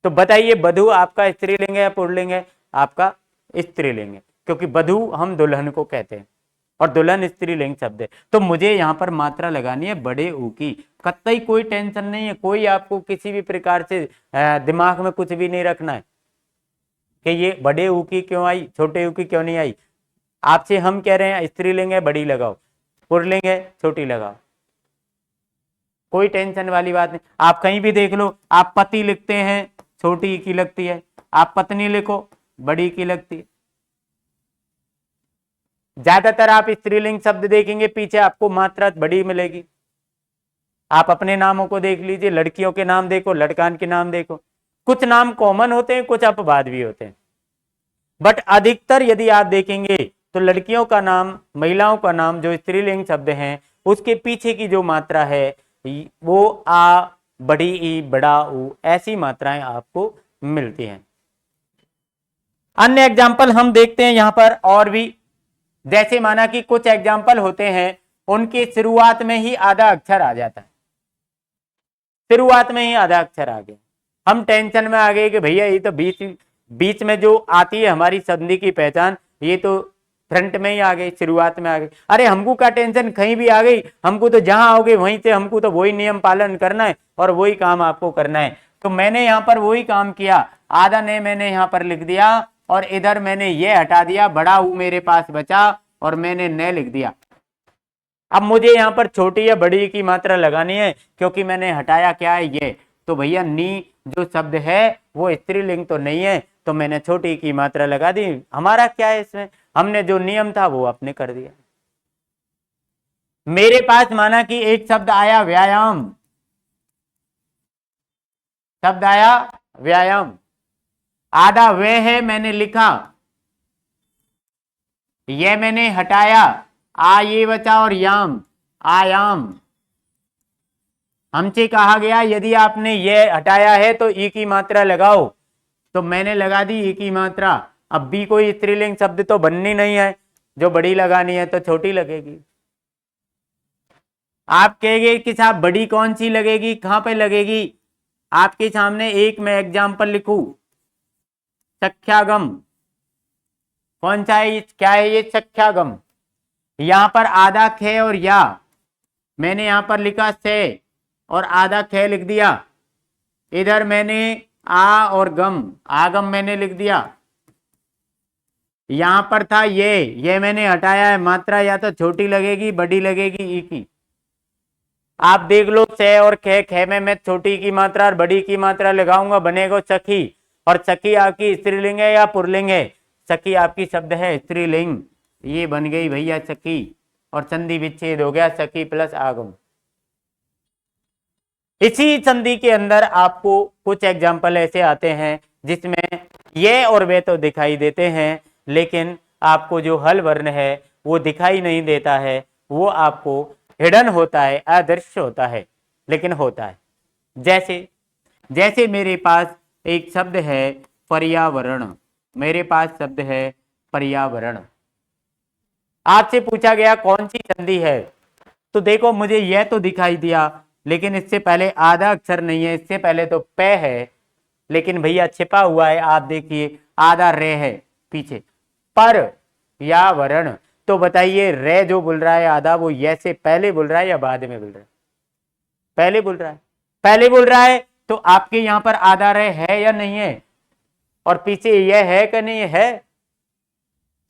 तो बताइए बधू आपका स्त्रीलिंग है या पुरलिंग है? आपका स्त्रीलिंग है, क्योंकि बधू हम दुल्हन को कहते हैं और दुल्हन स्त्रीलिंग शब्द है। तो मुझे यहां पर मात्रा लगानी है बड़े ऊ की। कतई कोई टेंशन नहीं है, कोई आपको किसी भी प्रकार से दिमाग में कुछ भी नहीं रखना है कि ये बड़े ऊ की क्यों आई, छोटे ऊ की क्यों नहीं आई। आपसे हम कह रहे हैं स्त्रीलिंग है बड़ी लगाओ, पुरलिंग है छोटी लगाओ, कोई टेंशन वाली बात नहीं। आप कहीं भी देख लो, आप पति लिखते हैं छोटी की लगती है, आप पत्नी लिखो बड़ी की लगती है। ज्यादातर आप स्त्रीलिंग शब्द देखेंगे पीछे आपको मात्रा बड़ी मिलेगी। आप अपने नामों को देख लीजिए, लड़कियों के नाम देखो, लड़कान के नाम देखो, कुछ नाम कॉमन होते हैं, कुछ अपवाद भी होते हैं, बट अधिकतर यदि आप देखेंगे तो लड़कियों का नाम, महिलाओं का नाम जो स्त्रीलिंग शब्द हैं उसके पीछे की जो मात्रा है वो आ, बड़ी ई, बड़ा ऊ, ऐसी मात्राएं आपको मिलती हैं। अन्य एग्जाम्पल हम देखते हैं यहां पर और भी। जैसे माना कि कुछ एग्जाम्पल होते हैं उनकी शुरुआत में ही आधा अक्षर आ जाता है, शुरुआत में ही आधा अक्षर आ गया, हम टेंशन में आ गए कि भैया ये तो बीच बीच में जो आती है हमारी संधि की पहचान, ये तो फ्रंट में ही आ गई, शुरुआत में आ गई। अरे हमको क्या टेंशन, कहीं भी आ गई, हमको तो जहां आओगे वहीं से हमको तो वही नियम पालन करना है और वही काम आपको करना है। तो मैंने यहाँ पर वही काम किया, आधा ने मैंने यहाँ पर लिख दिया और इधर मैंने ये हटा दिया, बड़ा ऊ मेरे पास बचा और मैंने न लिख दिया। अब मुझे यहाँ पर छोटी या बड़ी की मात्रा लगानी है, क्योंकि मैंने हटाया क्या है ये, तो भैया नी जो शब्द है वो स्त्रीलिंग तो नहीं है, तो मैंने छोटी की मात्रा लगा दी। हमारा क्या है इसमें, हमने जो नियम था वो आपने कर दिया। मेरे पास माना कि एक शब्द आया व्यायाम, शब्द आया व्यायाम, आधा वे है मैंने लिखा, ये मैंने हटाया, आ ये बचा और याम, आयाम। हमसे कहा गया यदि आपने ये हटाया है तो ई की मात्रा लगाओ, तो मैंने लगा दी ई की मात्रा। अब भी कोई स्त्रीलिंग शब्द तो बननी नहीं है, जो बड़ी लगानी है तो छोटी लगेगी। आप कहेंगे कि साहब बड़ी कौन सी लगेगी, कहां पे लगेगी? आपके सामने एक मैं एग्जाम्पल लिखूं, सख्यागम। कौन सा है, क्या है ये सख्यागम? यहां पर आधा खे और या, मैंने यहां पर लिखा से और आधा खे लिख दिया, इधर मैंने आ और गम, आगम मैंने लिख दिया। यहां पर था ये मैंने हटाया है, मात्रा या तो छोटी लगेगी बड़ी लगेगी ई की। आप देख लो से और खे में मैं छोटी की मात्रा और बड़ी की मात्रा लगाऊंगा, बनेगा सखी। और सखी आपकी स्त्रीलिंग है या पुरलिंग है? सखी आपकी शब्द है स्त्रीलिंग, ये बन गई भैया सखी, और संधि विच्छेद हो गया, सखी प्लस आगम। इसी संधि के अंदर आपको कुछ एग्जाम्पल ऐसे आते हैं जिसमें ये और वे तो दिखाई देते हैं, लेकिन आपको जो हल वर्ण है वो दिखाई नहीं देता है, वो आपको हिडन होता है, अदृश्य होता है, लेकिन होता है। जैसे जैसे मेरे पास एक शब्द है पर्यावरण, मेरे पास शब्द है पर्यावरण। आपसे पूछा गया कौन सी संधि है, तो देखो मुझे यह तो दिखाई दिया, लेकिन इससे पहले आधा अक्षर नहीं है, इससे पहले तो पे है, लेकिन भैया छिपा हुआ है, आप देखिए आधा रे है पीछे, पर या वरण। तो बताइए रे जो बोल रहा है आधा, वो ये से पहले बोल रहा है या बाद में बोल रहा है? पहले बोल रहा है, पहले बोल रहा है। तो आपके यहां पर आधा रे है या नहीं है, और पीछे यह है कि नहीं है?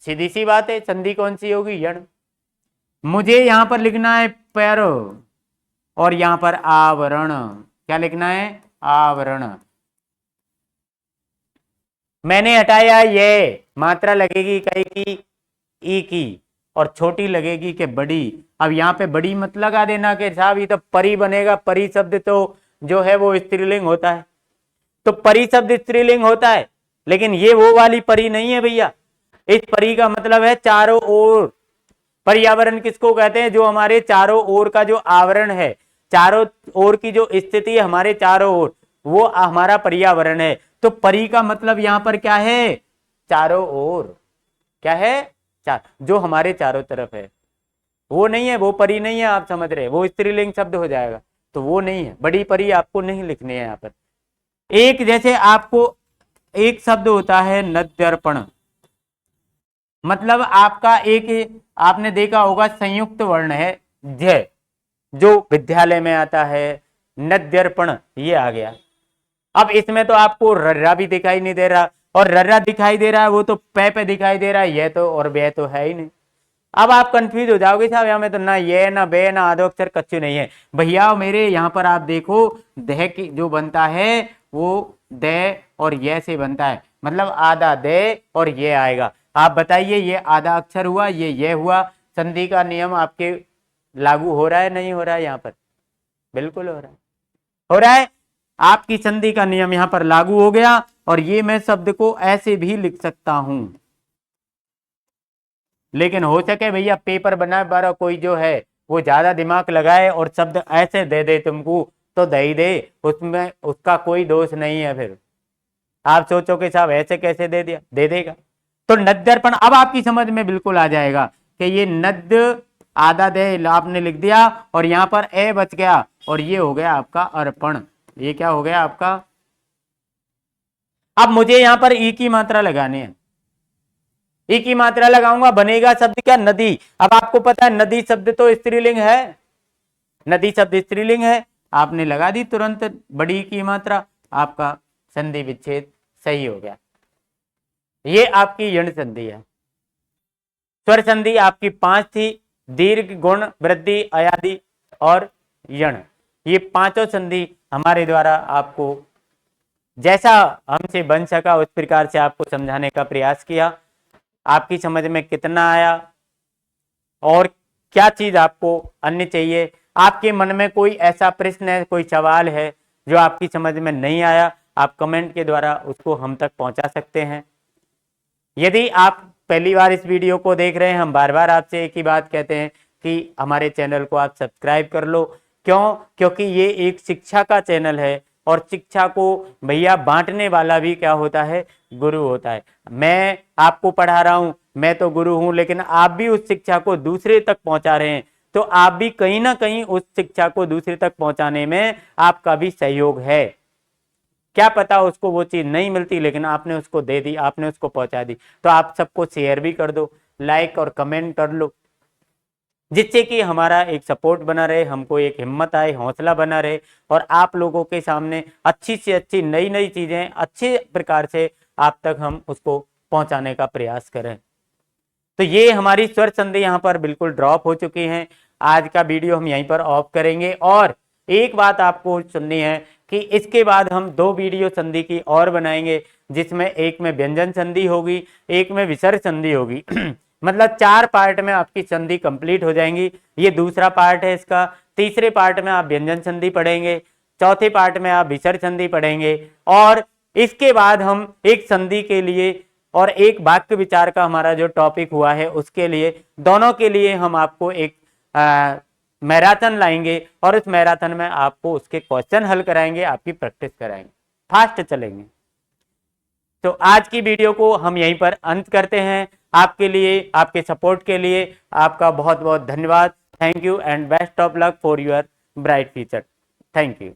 सीधी सी बात है, संधि कौन सी होगी? यण। मुझे यहां पर लिखना है पैर, और यहां पर आवरण, क्या लिखना है? आवरण। मैंने हटाया ये, मात्रा लगेगी कई की? ई की, और छोटी लगेगी कि बड़ी। अब यहाँ पे बड़ी मत लगा देना कि साहब ये तो परी बनेगा, परी शब्द तो जो है वो स्त्रीलिंग होता है, तो परी शब्द स्त्रीलिंग होता है, लेकिन ये वो वाली परी नहीं है भैया। इस परी का मतलब है चारों ओर। पर्यावरण किसको कहते हैं? जो हमारे चारों ओर का जो आवरण है, चारों ओर की जो स्थिति है हमारे चारों ओर, वो हमारा पर्यावरण है। तो परी का मतलब यहां पर क्या है? चारों ओर। क्या है? जो हमारे चारों तरफ है, वो नहीं है, वो परी नहीं है, आप समझ रहे हैं, वो स्त्रीलिंग शब्द हो जाएगा, तो वो नहीं है। बड़ी परी आपको नहीं लिखनी है यहाँ पर। एक जैसे आपको एक शब्द होता है नद्यर्पण, मतलब आपका एक, आपने देखा होगा संयुक्त वर्ण है ज, जो विद्यालय में आता है, नद्यर्पण ये आ गया। अब इसमें तो आपको रर्रा भी दिखाई नहीं दे रहा, और रर्रा दिखाई दे रहा है वो तो पे दिखाई दे रहा है, ये तो और बे तो है ही नहीं। अब आप कंफ्यूज हो जाओगे साहब, यहाँ में तो ना ये ना बे ना आधो अक्षर कच्चे नहीं है। भैया मेरे यहाँ पर आप देखो, दह की जो बनता है वो दे और ये से बनता है, मतलब आधा दे और ये आएगा। आप बताइए ये आधा अक्षर हुआ, ये हुआ। संधि का नियम आपके लागू हो रहा है नहीं हो रहा है? यहाँ पर बिल्कुल हो रहा है, हो रहा है। आपकी संधि का नियम यहां पर लागू हो गया, और ये मैं शब्द को ऐसे भी लिख सकता हूं, लेकिन हो सके भैया पेपर बनाए बारा कोई जो है वो ज्यादा दिमाग लगाए और शब्द ऐसे दे दे तुमको, तो दे ही दे, उसमें उसका कोई दोष नहीं है। फिर आप सोचो कि साहब ऐसे कैसे दे दिया, दे देगा। तो नद्यर्पण अब आपकी समझ में बिल्कुल आ जाएगा कि ये नद्य आधा दे आपने लिख दिया, और यहां पर ए बच गया, और ये हो गया आपका अर्पण। ये क्या हो गया आपका? अब मुझे यहां पर ई की मात्रा लगानी है, ई की मात्रा लगाऊंगा, बनेगा शब्द क्या? नदी। अब आपको पता है नदी शब्द तो स्त्रीलिंग है, नदी शब्द स्त्रीलिंग है, आपने लगा दी तुरंत बड़ी की मात्रा, आपका संधि विच्छेद सही हो गया। ये आपकी यण संधि है। स्वर संधि आपकी 5 थी, दीर्घ, गुण, वृद्धि, अयादि और यण। ये पांचों संधि हमारे द्वारा आपको जैसा हमसे बन सका उस प्रकार से आपको समझाने का प्रयास किया। आपकी समझ में कितना आया और क्या चीज आपको अन्य चाहिए? आपके मन में कोई ऐसा प्रश्न है, कोई सवाल है जो आपकी समझ में नहीं आया, आप कमेंट के द्वारा उसको हम तक पहुंचा सकते हैं। यदि आप पहली बार इस वीडियो को देख रहे हैं, हम बार बार आपसे एक ही बात कहते हैं कि हमारे चैनल को आप सब्सक्राइब कर लो। क्यों? क्योंकि ये एक शिक्षा का चैनल है, और शिक्षा को भैया बांटने वाला भी क्या होता है? गुरु होता है। मैं आपको पढ़ा रहा हूं, मैं तो गुरु हूं, लेकिन आप भी उस शिक्षा को दूसरे तक पहुंचा रहे हैं, तो आप भी कहीं ना कहीं उस शिक्षा को दूसरे तक पहुंचाने में आपका भी सहयोग है। क्या पता उसको वो चीज नहीं मिलती, लेकिन आपने उसको दे दी, आपने उसको पहुंचा दी, तो आप सबको शेयर भी कर दो, लाइक और कमेंट कर लो, जिससे कि हमारा एक सपोर्ट बना रहे, हमको एक हिम्मत आए, हौसला बना रहे, और आप लोगों के सामने अच्छी से अच्छी नई नई चीजें अच्छे प्रकार से आप तक हम उसको पहुंचाने का प्रयास करें। तो ये हमारी स्वर संधि यहाँ पर बिल्कुल ड्रॉप हो चुकी है। आज का वीडियो हम यहीं पर ऑफ करेंगे, और एक बात आपको सुननी है कि इसके बाद हम 2 वीडियो संधि की और बनाएंगे, जिसमें एक में व्यंजन संधि होगी, एक में विसर्ग संधि होगी। मतलब 4 पार्ट में आपकी संधि कंप्लीट हो जाएंगी। ये दूसरा पार्ट है इसका। तीसरे पार्ट में आप व्यंजन संधि पढ़ेंगे, चौथे पार्ट में आप विसर्ग संधि पढ़ेंगे, और इसके बाद हम एक संधि के लिए और एक वाक्य विचार का हमारा जो टॉपिक हुआ है उसके लिए, दोनों के लिए हम आपको एक मैराथन लाएंगे, और उस मैराथन में आपको उसके क्वेश्चन हल कराएंगे, आपकी प्रैक्टिस कराएंगे, फास्ट चलेंगे। तो आज की वीडियो को हम यहीं पर अंत करते हैं। आपके लिए, आपके सपोर्ट के लिए आपका बहुत बहुत धन्यवाद। Thank you and best of luck for your bright future. Thank you.